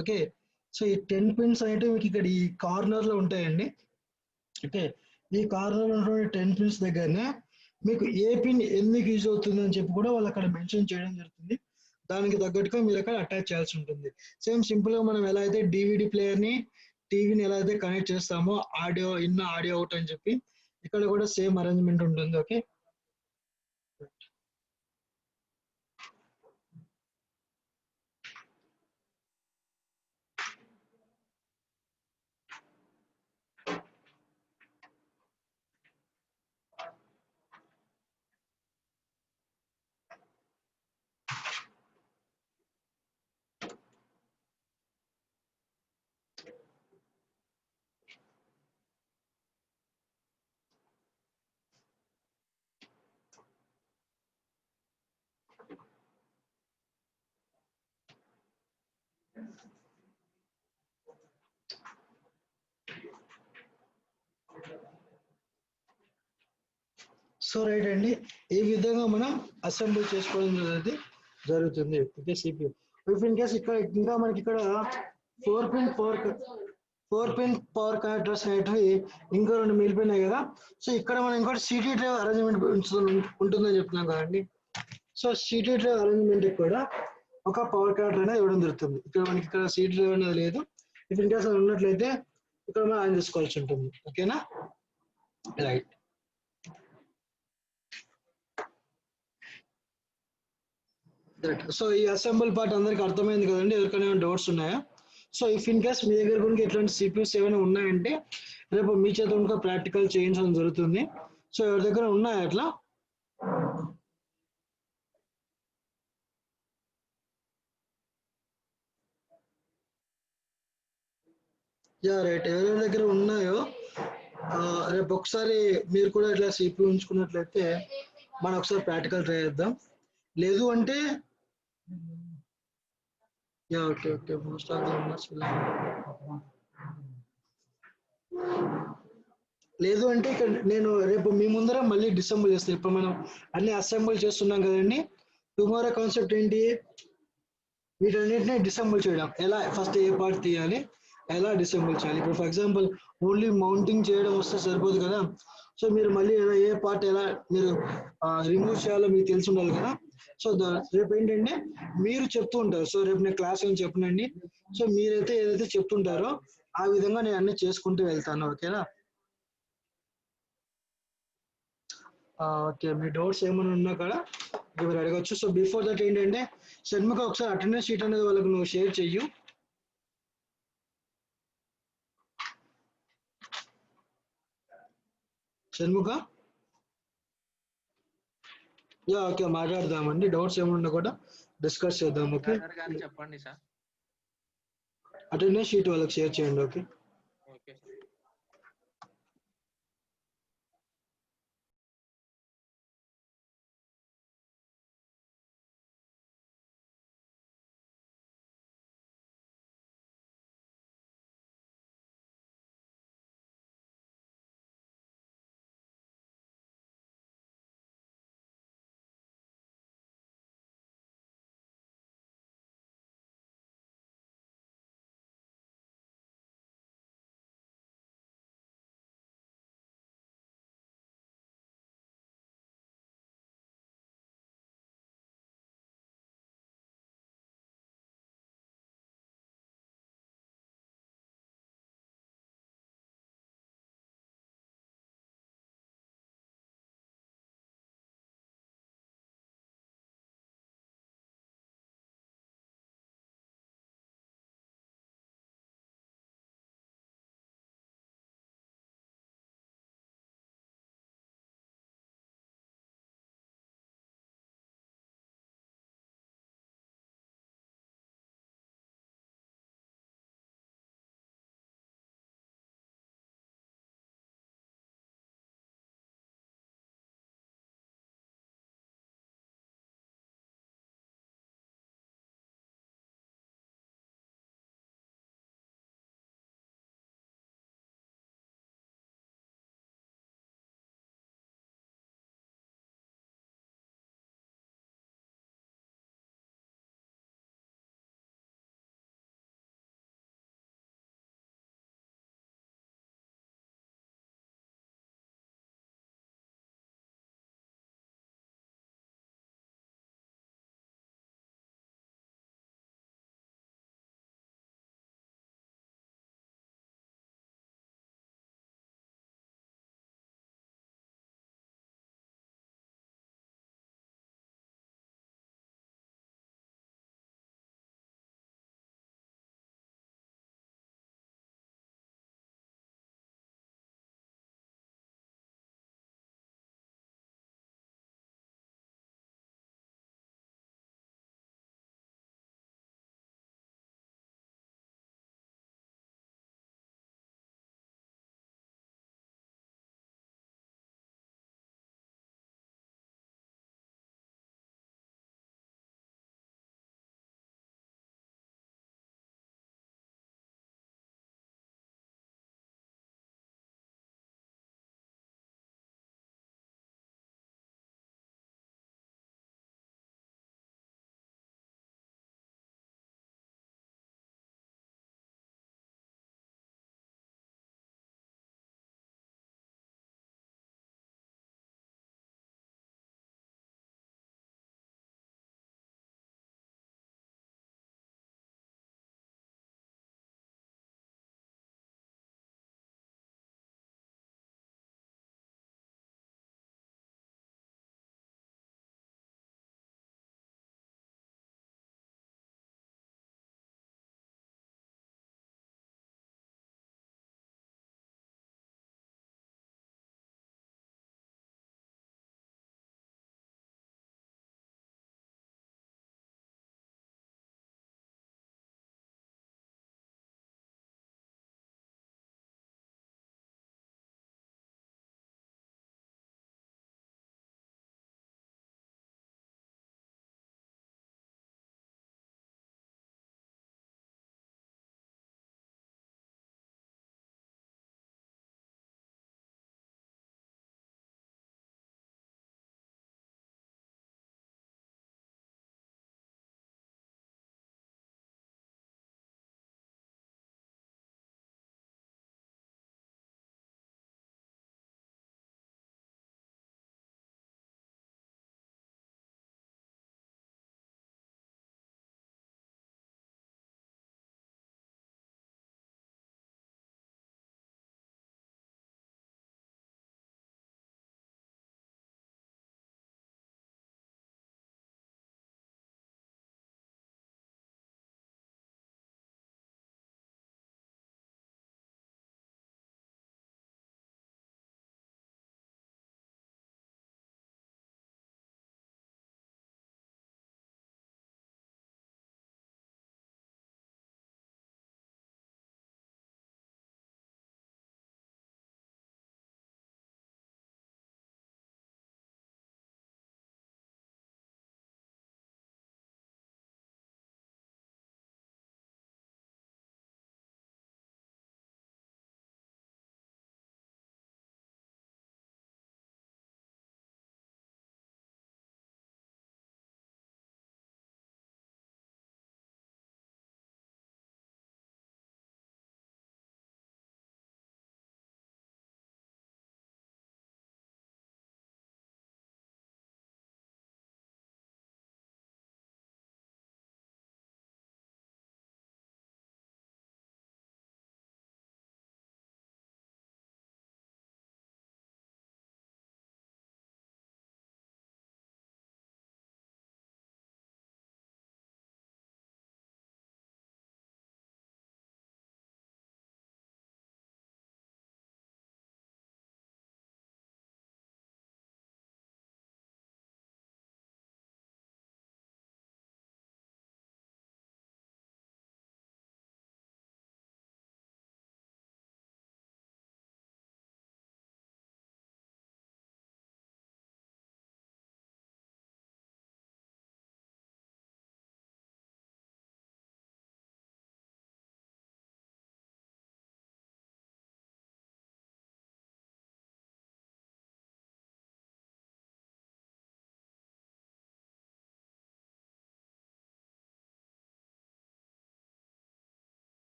ఓకే. సో ఈ 10 పిన్స్ అయితే మీకు ఇక్కడ ఈ కార్నర్ లో ఉంటాయండి. ఓకే. ఈ కార్నర్ లో ఉన్నటువంటి 10 పిన్స్ దగ్గరనే మీకు ఏ పిన్ ఎందుకు యూజ్ అవుతుంది అని చెప్పి కూడా వాళ్ళు అక్కడ మెన్షన్ చేయడం జరుగుతుంది. దానికి తగ్గట్టుగా మీరు అక్కడ అటాచ్ చేయాల్సి ఉంటుంది. సేమ్ సింపుల్ గా మనం ఎలా అయితే డివిడి ప్లేయర్ ని టీవీని ఎలా అయితే కనెక్ట్ చేస్తామో, ఆడియో ఇన్ ఆడియో అవుట్ అని చెప్పి ఇక్కడ కూడా సేమ్ అరేంజ్మెంట్ ఉంటుంది. ఓకే. సో రైట్ అండి, ఈ విధంగా మనం అసెంబుల్ చేసుకోవడం అనేది జరుగుతుంది. Okay, CPU. If in case ఇక్కడ ఇంకా మనకి ఇక్కడ 4 పిన్ పవర్ కనెక్టర్స్ అనేటివి ఇంకో 2 మిగిలిపోయినాయి కదా. సో ఇక్కడ మనం ఇంకోటి సిటీ డ్రైవ్ అరేంజ్మెంట్ ఉంటుందని చెప్తున్నాం కదండి. సో సిటీ డ్రైవ్ అరేంజ్మెంట్ కూడా ఒక పవర్ కనెక్టర్ అనేది ఇవ్వడం జరుగుతుంది. ఇక్కడ మనకి ఇక్కడ సిటీ డ్రైవ్ అనేది లేదు. ఇఫ్ ఇన్ కేస్ ఉన్నట్లయితే ఇక్కడ మనం ఆన్ చేసుకోవాల్సి ఉంటుంది. ఓకేనా, రైట్. సో ఈ అసెంబుల్ పార్ట్ అందరికి అర్థమైంది కదండి. ఎవరికైనా డౌట్స్ ఉన్నాయా? సో ఇఫ్ ఇన్ కేస్ మీ దగ్గర కనుక ఇట్లాంటి సిపియూస్ ఏమైనా ఉన్నాయంటే రేపు మీ చేత కనుక ప్రాక్టికల్ చేయించడం జరుగుతుంది. సో ఎవరి దగ్గర ఉన్నాయా అట్లా? యా రైట్, ఎవరెవరి దగ్గర ఉన్నాయో రేపు ఒకసారి మీరు కూడా ఇట్లా సిపియూ ఉంచుకున్నట్లయితే మనం ఒకసారి ప్రాక్టికల్ ట్రై చేద్దాం. లేదు అంటే yeah okay okay, most of the members లేదు అంటే ఇక్కడ నేను రేపు మీ ముందర మళ్ళీ డిసెంబుల్ చేస్తాను. ఇప్పుడు మనం అన్ని అసెంబుల్ చేస్తున్నాం కదండి. టుమారో కాన్సెప్ట్ ఏంటి? వీటన్నిటిని డిసెంబుల్ చేయడం. ఎలా ఫస్ట్ ఏ పార్ట్ తీయాలి, ఎలా డిసెంబుల్ చేయాలి. ఇప్పుడు ఫర్ ఎగ్జాంపుల్ ఓన్లీ మౌంటింగ్ చేయడం వస్తే సరిపోదు కదా. సో మీరు మళ్ళీ ఏ పార్ట్ ఎలా మీరు రిమూవ్ చేయాలో మీకు తెలిసి ఉండాలి కదా. సో రేపు ఏంటంటే మీరు చెప్తూ ఉంటారు. సో రేపు నేను క్లాస్ ఏం చెప్పనండి. సో మీరైతే ఏదైతే చెప్తుంటారో ఆ విధంగా నేను అన్ని చేసుకుంటూ వెళ్తాను. ఓకేనా, ఓకే. మీ డౌట్స్ ఏమైనా ఉన్నా కూడా మీరు అడగచ్చు. సో బిఫోర్ దట్ ఏంటంటే షణ్ముఖ ఒకసారి అటెండెన్స్ షీట్ అనేది వాళ్ళకి నువ్వు షేర్ చెయ్యు. షణ్ముఖ, యా ఓకే, మాట్లాడదామండి. డౌట్స్ ఏమన్నా కూడా డిస్కస్ చేద్దాం. ఓకే, చెప్పండి సార్. అటెండెన్స్ షీట్ వాళ్ళకి షేర్ చేయండి. ఓకే. ఓకే.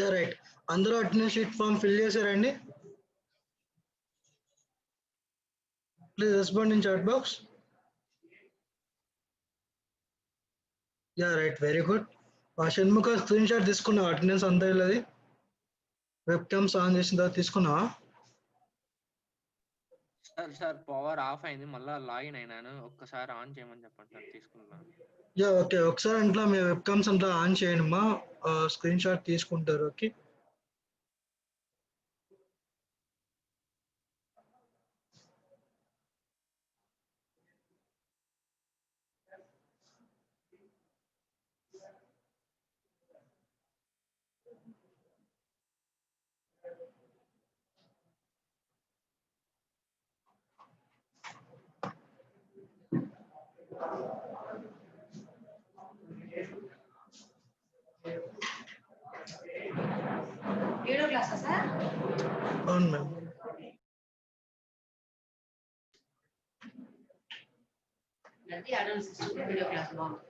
Yeah right. అందరూ అటెండెన్స్ షీట్ ఫామ్ ఫిల్ చేశారండి? Please respond in chat box. Yeah right, very good. Shanmukha screenshot తీసుకున్నావా అటెండెన్స్ అంతా వెళ్ళది? వెబ్ క్యామ్స్ ఆన్ చేసిన తర్వాత తీసుకున్నావా? సార్ పవర్ ఆఫ్ అయింది, మళ్ళీ లాగిన్ అయినాను, ఒక్కసారి ఆన్ చేయమని చెప్పండి సార్, తీసుకున్నాను. యా ఓకే, ఒకసారి అంట్లో మీ వెబ్ క్యామ్స్ అంతా ఆన్ చేయండి మా, స్క్రీన్ షాట్ తీసుకుంటారు. ఓకే. ఏడో క్లాసా సార్? అవును మ్యామ్. అది అడల్ట్ సిస్టమ్ వీడియో క్లాస్ బాగుంది.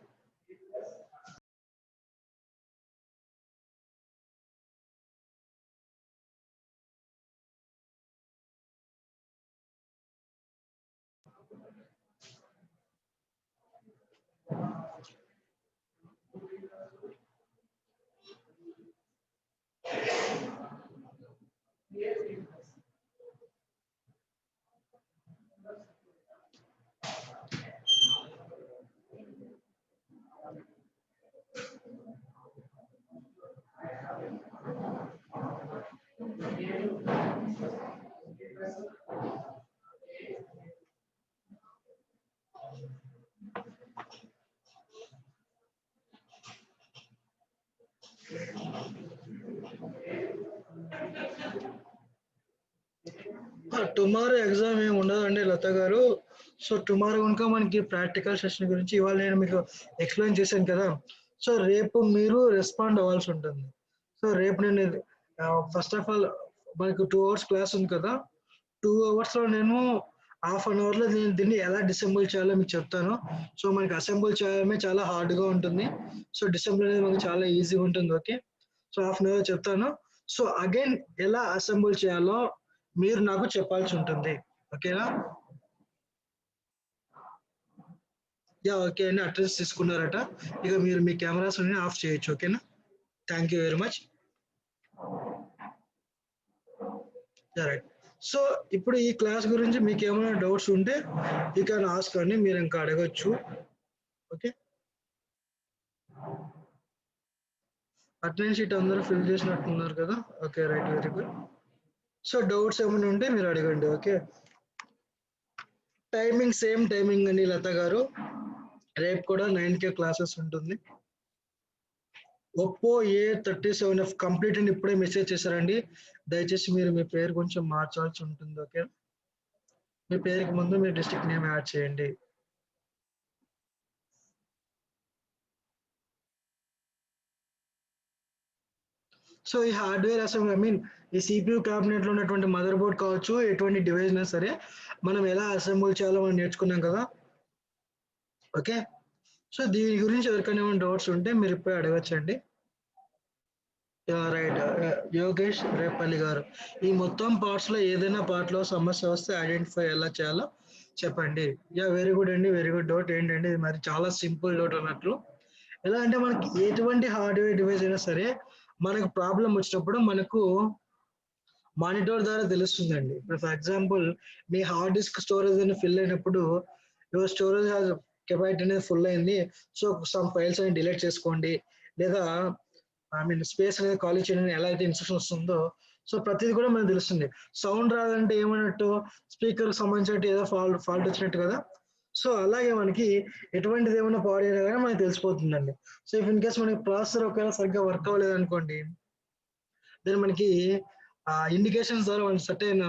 టుమారో ఎగ్జామ్ ఏమి ఉండదండి లత గారు. సో టుమారో కనుక మనకి ప్రాక్టికల్ సెషన్ గురించి ఇవాళ నేను మీకు ఎక్స్ప్లెయిన్ చేశాను కదా. సో రేపు మీరు రెస్పాండ్ అవ్వాల్సి ఉంటుంది. సో రేపు నేను ఫస్ట్ ఆఫ్ ఆల్ మనకు 2 hours క్లాస్ ఉంది కదా, 2 hours లో నేను హాఫ్ అన్ అవర్లో నేను దీన్ని ఎలా డిసెంబుల్ చేయాలో మీకు చెప్తాను. సో మనకి అసెంబుల్ చేయడమే చాలా హార్డ్గా ఉంటుంది. సో డిసెంబుల్ అనేది మనకి చాలా ఈజీగా ఉంటుంది. Okay, so half an hour చెప్తాను. సో అగైన్ ఎలా అసెంబుల్ చేయాలో మీరు నాకు చెప్పాల్సి ఉంటుంది. ఓకేనా? యా ఓకే అండి, అడ్రస్ తీసుకున్నారట. ఇక మీరు మీ కెమెరాస్ ఆఫ్ చేయొచ్చు. ఓకేనా? Thank you very much. Right. So ఇప్పుడు ఈ క్లాస్ గురించి మీకు ఏమైనా డౌట్స్ ఉంటే యూ కెన్ ఆస్క్ అండి, మీరు ఇంకా అడగచ్చు. ఓకే, అటెండెన్స్ షీట్ అందరూ ఫిల్ చేసినట్టున్నారు కదా. Okay right, very good. So doubts ఏమైనా ఉంటే మీరు అడగండి. ఓకే, టైమింగ్ సేమ్ టైమింగ్ అండి లత గారు. రేపు కూడా 9కే క్లాసెస్ ఉంటుంది. ఒప్పో A37F కంప్లీట్ అని ఇప్పుడే మెసేజ్ చేశారండి. దయచేసి మీరు మీ పేరు కొంచెం మార్చాల్సి ఉంటుంది. ఓకే, మీ పేరుకి ముందు మీ డిస్ట్రిక్ట్ నేమ్ యాడ్ చేయండి. సో ఈ హార్డ్వేర్ అసెంబ్లీ, ఐ మీన్ ఈ CPU క్యాబినెట్ లో ఉన్నటువంటి మదర్ బోర్డ్ కావచ్చు, ఎటువంటి డివైస్ అయినా సరే మనం ఎలా అసెంబుల్ చేయాలో మనం నేర్చుకున్నాం కదా. ఓకే, సో దీని గురించి ఎవరికైనా ఏమైనా డౌట్స్ ఉంటే మీరు ఇప్పుడే అడగచ్చండి. రైట్, యోగేష్ రేపల్లి గారు, ఈ మొత్తం పార్ట్స్ లో ఏదైనా పార్ట్ లో సమస్య వస్తే ఐడెంటిఫై ఎలా చేయాలో చెప్పండి. యా వెరీ గుడ్ అండి, వెరీ గుడ్ డౌట్. ఏంటంటే ఇది మరి చాలా సింపుల్ డౌట్ అన్నట్లు. ఎలా అంటే మనకి ఎటువంటి హార్డ్వేర్ డివైస్ అయినా సరే మనకు ప్రాబ్లం వచ్చినప్పుడు మనకు మానిటర్ ద్వారా తెలుస్తుందండి. ఇప్పుడు for example me hard disk storage అని ఫిల్ అయినప్పుడు యువర్ స్టోరేజ్ కెపాసిటీ అనేది ఫుల్ అయింది, సో సమ్ ఫైల్స్ అని డిలీట్ చేసుకోండి, లేదా ఐ మీన్ స్పేస్ అనేది ఖాళీ చేయడానికి ఎలా అయితే ఇన్స్ట్రక్షన్ వస్తుందో, సో ప్రతిదీ కూడా మనకు తెలుస్తుంది. సౌండ్ రాదంటే ఏమన్నట్టు, స్పీకర్ సంబంధించినట్టు ఏదో ఫాల్ట్ వచ్చినట్టు కదా. సో అలాగే మనకి ఎటువంటిది ఏమైనా పాడైనా కానీ మనకి తెలిసిపోతుందండి. సో ఇఫ్ ఇన్ కేస్ మనకి ప్రాసెసర్ ఒకవేళ సరిగ్గా వర్క్ అవ్వలేదు అనుకోండి, దెన్ మనకి ఇండికేషన్స్ ద్వారా మన సర్టైన్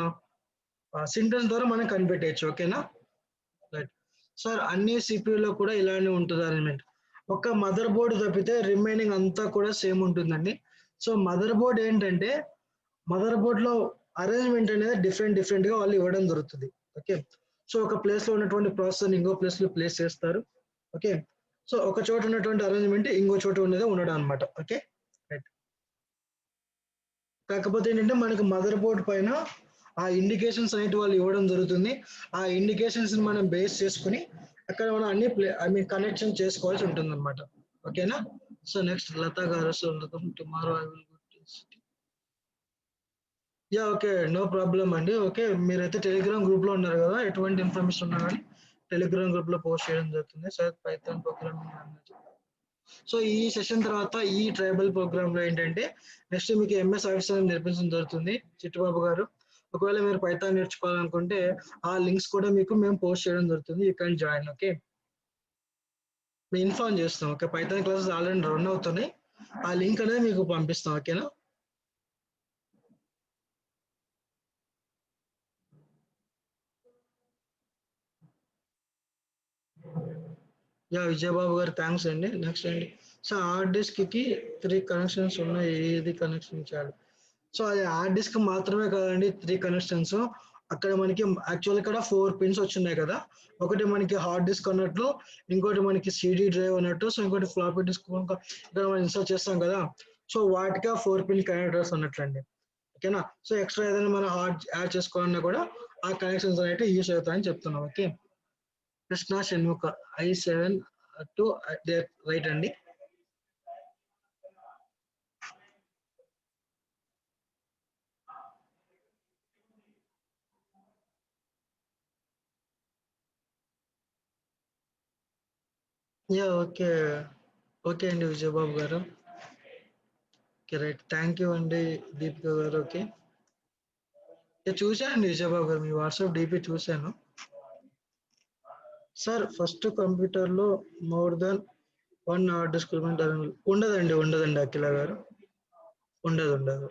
సింటమ్స్ ద్వారా మనం కనిపెట్టేయచ్చు. ఓకేనా? రైట్ సార్, అన్ని సిపియూలో కూడా ఇలానే ఉంటుంది అరేంజ్మెంట్. ఒక మదర్ బోర్డు తప్పితే రిమైనింగ్ అంతా కూడా సేమ్ ఉంటుందండి. సో మదర్ బోర్డ్ ఏంటంటే మదర్ బోర్డ్ లో అరేంజ్మెంట్ అనేది డిఫరెంట్ గా వాళ్ళు ఇవ్వడం జరుగుతుంది. ఓకే, సో ఒక ప్లేస్ లో ఉన్నటువంటి ప్రాసెసర్ ఇంకో ప్లేస్ లో ప్లేస్ చేస్తారు. ఓకే, సో ఒక చోట ఉన్నటువంటి అరేంజ్మెంట్ ఇంకో చోట ఉన్నదే ఉండడం అనమాట. Okay right. కాకపోతే ఏంటంటే మనకి మదర్ బోర్డ్ పైన ఆ ఇండికేషన్స్ అనేవి వాళ్ళు ఇవ్వడం జరుగుతుంది. ఆ ఇండికేషన్స్ మనం బేస్ చేసుకుని అక్కడ మనం అన్ని కనెక్షన్ చేసుకోవాల్సి ఉంటుంది అనమాట. ఓకేనా? సో నెక్స్ట్ లతా గారు. So tomorrow I will yeah okay, no problem అండి. ఓకే, మీరైతే టెలిగ్రామ్ గ్రూప్ లో ఉన్నారు కదా, ఎటువంటి ఇన్ఫర్మేషన్ ఉన్నా కానీ టెలిగ్రామ్ గ్రూప్ లో పోస్ట్ చేయడం జరుగుతుంది. Sir Python programming language. So ఈ సెషన్ తర్వాత ఈ ట్రైబల్ ప్రోగ్రామ్ లో ఏంటంటే నెక్స్ట్ మీకు ఎంఎస్ ఆఫీస్ అనేది నేర్పించడం జరుగుతుంది చిట్టుబాబు గారు. ఒకవేళ మీరు పైథాన్ నేర్చుకోవాలనుకుంటే ఆ లింక్స్ కూడా మీకు మేము పోస్ట్ చేయడం జరుగుతుంది. You can join. ఓకే, మేము ఇన్ఫార్మ్ చేస్తాం. Okay, Python classes already run అవుతున్నాయి. ఆ లింక్ అనేది మీకు పంపిస్తాం. ఓకేనా? యా విజయబాబు గారు థ్యాంక్స్ అండి. నెక్స్ట్ అండి, సో హార్డ్ డిస్క్ కి 3 కనెక్షన్స్ ఉన్నాయి, ఏది కనెక్షన్ చేయాలి? సో అది హార్డ్ డిస్క్ మాత్రమే కాదండి, 3 కనెక్షన్స్. అక్కడ మనకి యాక్చువల్ ఇక్కడ 4 పిన్స్ వచ్చినాయి కదా, ఒకటి మనకి హార్డ్ డిస్క్ అన్నట్లు, ఇంకోటి మనకి సిడి డ్రైవ్ అన్నట్టు, సో ఇంకోటి ఫ్లాపీ డిస్క్ ఇక్కడ మనం ఇన్స్టాల్ చేస్తాం కదా, సో వాటికి 4 పిన్ కనెక్టర్స్ అన్నట్లండి. ఓకేనా? సో ఎక్స్ట్రా ఏదైనా మనం హార్డ్ యాడ్ చేసుకోవాలన్నా కూడా ఆ కనెక్షన్స్ అనేవి యూస్ అవుతాయని చెప్తున్నాం. Okay, Krishna Shanmukha I7 to right అండి. యా ఓకే, ఓకే అండి విజయబాబు గారు. ఓకే రైట్, థ్యాంక్ యూ అండి దీపిక గారు. ఓకే, చూశానండి విజయబాబు గారు, మీ వాట్సాప్ డిపి చూశాను. సార్ ఫస్ట్ కంప్యూటర్ లో మోర్ దెన్ 1 హార్డ్ డిస్క్ ఉండదండి అఖిల గారు, ఉండదు.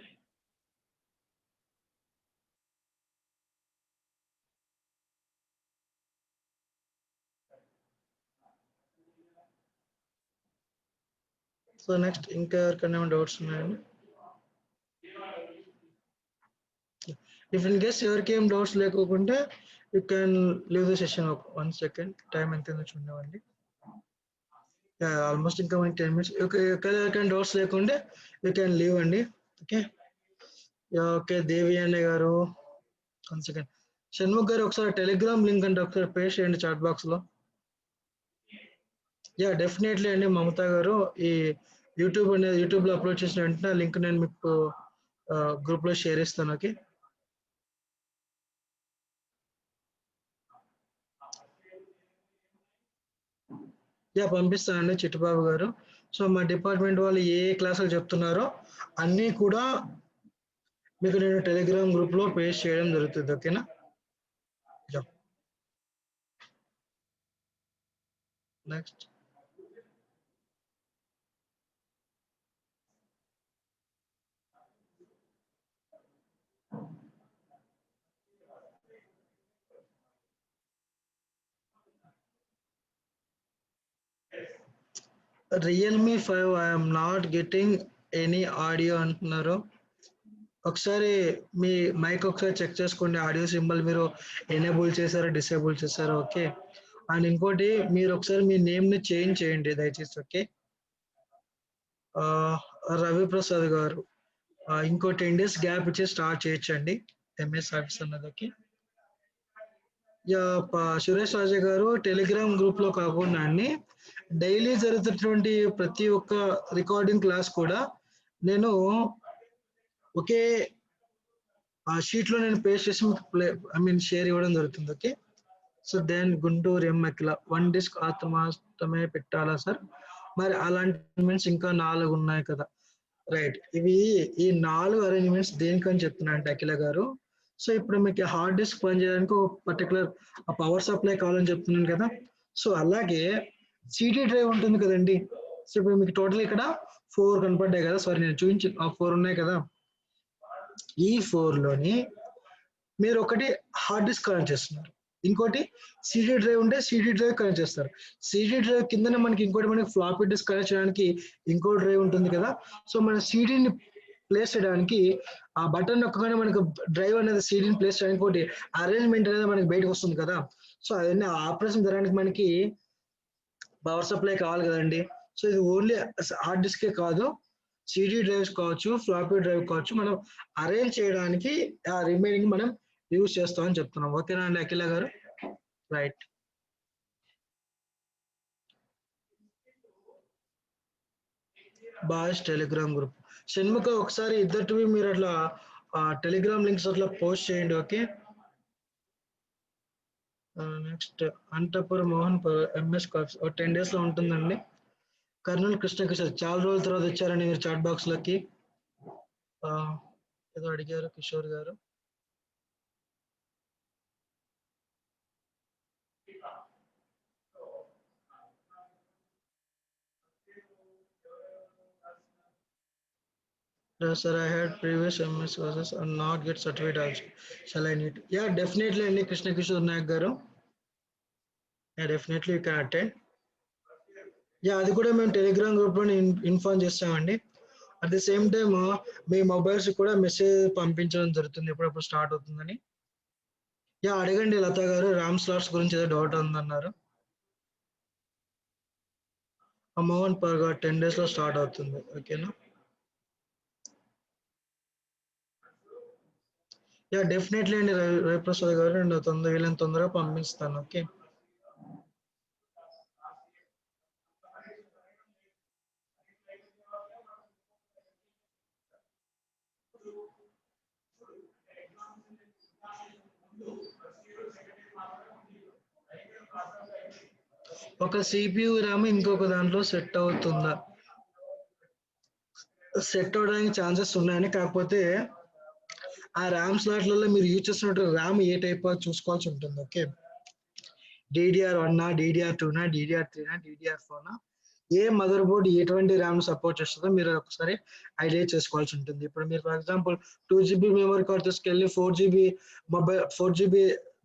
సో నెక్స్ట్ ఇంకా ఎవరికైనా డౌట్స్ ఉన్నాయండి? ఇఫ్ ఇన్ కేస్ ఎవరికి ఏం డౌట్స్ లేకుంటే you can leave the session. 1 second, time ఎంత చూడండి. ఆల్మోస్ట్ ఇంకా మనకి 10 minutes. ఎవరికైనా డౌట్స్ లేకుంటే యూ కెన్ లీవ్ అండి. ఓకే, ఓకే దేవి అన్న గారు 1 సెకండ్. షణ్ముఖ్ గారు ఒకసారి టెలిగ్రామ్ లింక్ అంటే ఒకసారి పేస్ట్ చేయండి చాట్ బాక్స్ లో. యా డెఫినెట్లీ అండి మమతా గారు, ఈ యూట్యూబ్ లో అప్లోడ్ చేసిన వెంటనే లింక్ నేను మీకు గ్రూప్ లో షేర్ ఇస్తాను. ఓకే, యా పంపిస్తానండి చిట్టుబాబు గారు. సో మా డిపార్ట్మెంట్ వాళ్ళు ఏ క్లాసులు చెప్తున్నారో అన్నీ కూడా మీకు నేను టెలిగ్రామ్ గ్రూప్ లో పేస్ట్ చేయడం జరుగుతుంది. ఓకేనా? Next Realme 5 I'm not getting any audio అంటున్నారు. ఒకసారి మీ మైక్ ఒకసారి చెక్ చేసుకోండి, ఆడియో సింబల్ మీరు ఎనేబుల్ చేశారో డిసేబుల్ చేశారో. ఓకే, అండ్ ఇంకోటి మీరు ఒకసారి మీ నేమ్ ని చేంజ్ చేయండి దయచేసి. ఓకే, రవి ప్రసాద్ గారు ఇంకో 10 days గ్యాప్ ఇచ్చి స్టార్ట్ చేయొచ్చండి ఎంఎస్ ఆఫీస్ అన్నది. ఓకే, సురేష్ రాజా గారు టెలిగ్రామ్ గ్రూప్ లో కాకుండా అండి డైలీ జరుగుతున్నటువంటి ప్రతి ఒక్క రికార్డింగ్ క్లాస్ కూడా నేను ఒకే షీట్ లో నేను పేస్ట్ చేసి మీకు షేర్ ఇవ్వడం జరుగుతుంది. ఓకే, సో దెన్ గుంటూరు ఎమ్మెక్ల 1 disk మాత్రమే పెట్టాలా సార్? మరి అలాంటి మీన్స్ ఇంకా 4 ఉన్నాయి కదా. రైట్, ఈ 4 అరేంజ్మెంట్స్ దేనికని చెప్తున్నా అంటే అఖిల గారు, సో ఇప్పుడు మీకు హార్డ్ డిస్క్ పనిచేయడానికి ఒక పర్టికులర్ పవర్ సప్లై కావాలని చెప్తున్నాను కదా. సో అలాగే సిడి డ్రైవ్ ఉంటుంది కదండి. సో ఇప్పుడు మీకు టోటల్ ఇక్కడ 4 కనపడ్డాయి కదా, సారీ నేను చూపించి 4 ఉన్నాయి కదా. ఈ 4 లోని మీరు ఒకటి హార్డ్ డిస్క్ కనెక్ట్ చేస్తున్నారు, ఇంకోటి సిడి డ్రైవ్ ఉంటే సిడి డ్రైవ్ కనెక్ట్ చేస్తారు. సిడి డ్రైవ్ కిందనే మనకి ఫ్లాపీ డిస్క్ కనెక్ట్ చేయడానికి ఇంకో డ్రైవ్ ఉంటుంది కదా. సో మన సిడిని ప్లేస్ చేయడానికి ఆ బటన్ నొక్కగానే మనకు డ్రైవ్ అనేది సిడిని ప్లేస్ చేయడానికి ఒకటి అరేంజ్మెంట్ అనేది మనకి బయటకు వస్తుంది కదా. సో అవన్నీ ఆపరేషన్ జరగడానికి మనకి పవర్ సప్లై కావాలి కదండి. సో ఇది ఓన్లీ హార్డ్ డిస్కే కాదు, సిడి డ్రైవ్స్ కావచ్చు, ఫ్లాపీ డ్రైవ్ కావచ్చు, మనం అరేంజ్ చేయడానికి ఆ రిమైనింగ్ మనం యూజ్ చేస్తామని చెప్తున్నాం. ఓకేనా అండి అఖిల గారు? Right. Boys Telegram group. Shanmukha ఒకసారి ఇద్దరివి మీరు అట్లా టెలిగ్రామ్ లింక్స్ అట్లా పోస్ట్ చేయండి. ఓకే. నెక్స్ట్ అంటపూర్ మోహన్ ఎంఎస్ కాఫ్స్ 10 days లో ఉంటుందండి. కర్నూలు కృష్ణకిషోర్ చాలా రోజుల తర్వాత వచ్చారండి మీరు చాట్ బాక్స్ లోకి. ఏదో అడిగారు కిషోర్ గారు. Sir, I had previous MS courses and not get certified also. Shall I need? Yeah, definitely అండి కృష్ణ కిషోర్ నాయక్ గారు. Yeah, definitely you can attend. Yeah, అది కూడా మేము టెలిగ్రామ్ గ్రూప్ లో ఇన్ఫార్మ్ చేస్తామండి. At the same time me mobiles కూడా మెసేజ్ పంపించడం జరుగుతుంది ఎప్పుడప్పుడు స్టార్ట్ అవుతుందని. యా అడగండి లత గారు, రామ్ స్లాట్స్ గురించి ఏదో డౌట్ ఉందన్నారు. మోహన్ పర్గా 10 days లో స్టార్ట్ అవుతుంది. ఓకేనా? యా డెఫినెట్లీ అండి రవిప్రసాద్ గారు, నేను వీళ్ళని తొందరగా పంపిస్తాను. ఓకే. ఒక సిపియు ర్యామ్ ఇంకొక దాంట్లో సెట్ అవుతుందా? సెట్ అవడానికి ఛాన్సెస్ ఉన్నాయని, కాకపోతే ఆ ర్యామ్ స్లాట్లలో మీరు యూజ్ చేస్తున్నట్టు ర్యామ్ ఏ టైప్ చూసుకోవాల్సి ఉంటుంది. Okay. DDR1, DDR2, DDR3, DDR4, ఏ మదర్ బోర్డ్ ఎటువంటి ర్యామ్ సపోర్ట్ చేస్తుందో మీరు ఒకసారి ఐడియా చేసుకోవాల్సి ఉంటుంది. ఇప్పుడు మీరు for example 2GB memory card తీసుకెళ్ళి 4GB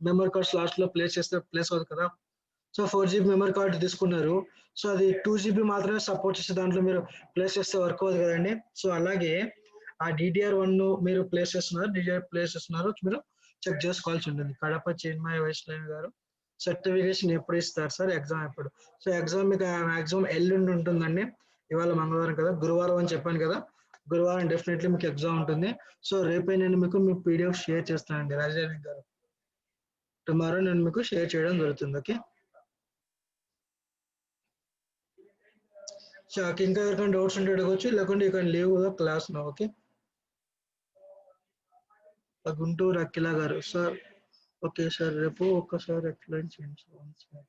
మెమరీ కార్డ్ స్లాట్స్ లో ప్లేస్ చేస్తే ప్లేస్ అవుతుంది కదా. సో 4GB మెమరీ కార్డ్ తీసుకున్నారు, సో అది 2GB మాత్రమే సపోర్ట్ చేసే దాంట్లో మీరు ప్లేస్ చేస్తే వర్క్ అవుతుంది కదండి. సో అలాగే ఆ DDR1 మీరు ప్లేస్ చేస్తున్నారు మీరు చెక్ చేసుకోవాల్సి ఉంటుంది. కడప చిన్మయ వైష్ణవి గారు, సర్టిఫికేషన్ ఎప్పుడు ఇస్తారు సార్? ఎగ్జామ్ ఎప్పుడు? సో ఎగ్జామ్ మీకు మ్యాక్సిమం ఎల్లుండి ఉంటుందండి. ఇవాళ మంగళవారం కదా, గురువారం అని చెప్పాను కదా, గురువారం డెఫినెట్లీ మీకు ఎగ్జామ్ ఉంటుంది. సో రేపే నేను మీకు మీ PDF షేర్ చేస్తానండి రాజేంద్ర గారు. టుమారో నేను మీకు షేర్ చేయడం జరుగుతుంది. ఓకే. సో ఇంకా ఎవరికైనా డౌట్స్ ఉంటే అడగవచ్చు, లేకుంటే you can leave the class నా. ఓకే. గుంటూరు అఖిల గారు, సార్ ఓకే సార్ రేపు ఒక్కసారి ఎక్స్ప్లెయిన్ చేయండి సార్.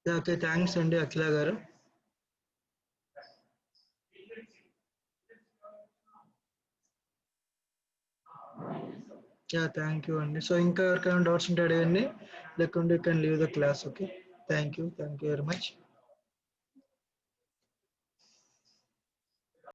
ఓకే, థ్యాంక్స్ అండి అఖిల గారు. థ్యాంక్ యూ అండి. సో ఇంకా ఎవరికైనా డౌట్స్ ఉంటే అడగండి, లేకుంటే you can leave the class. Okay. Thank you very much.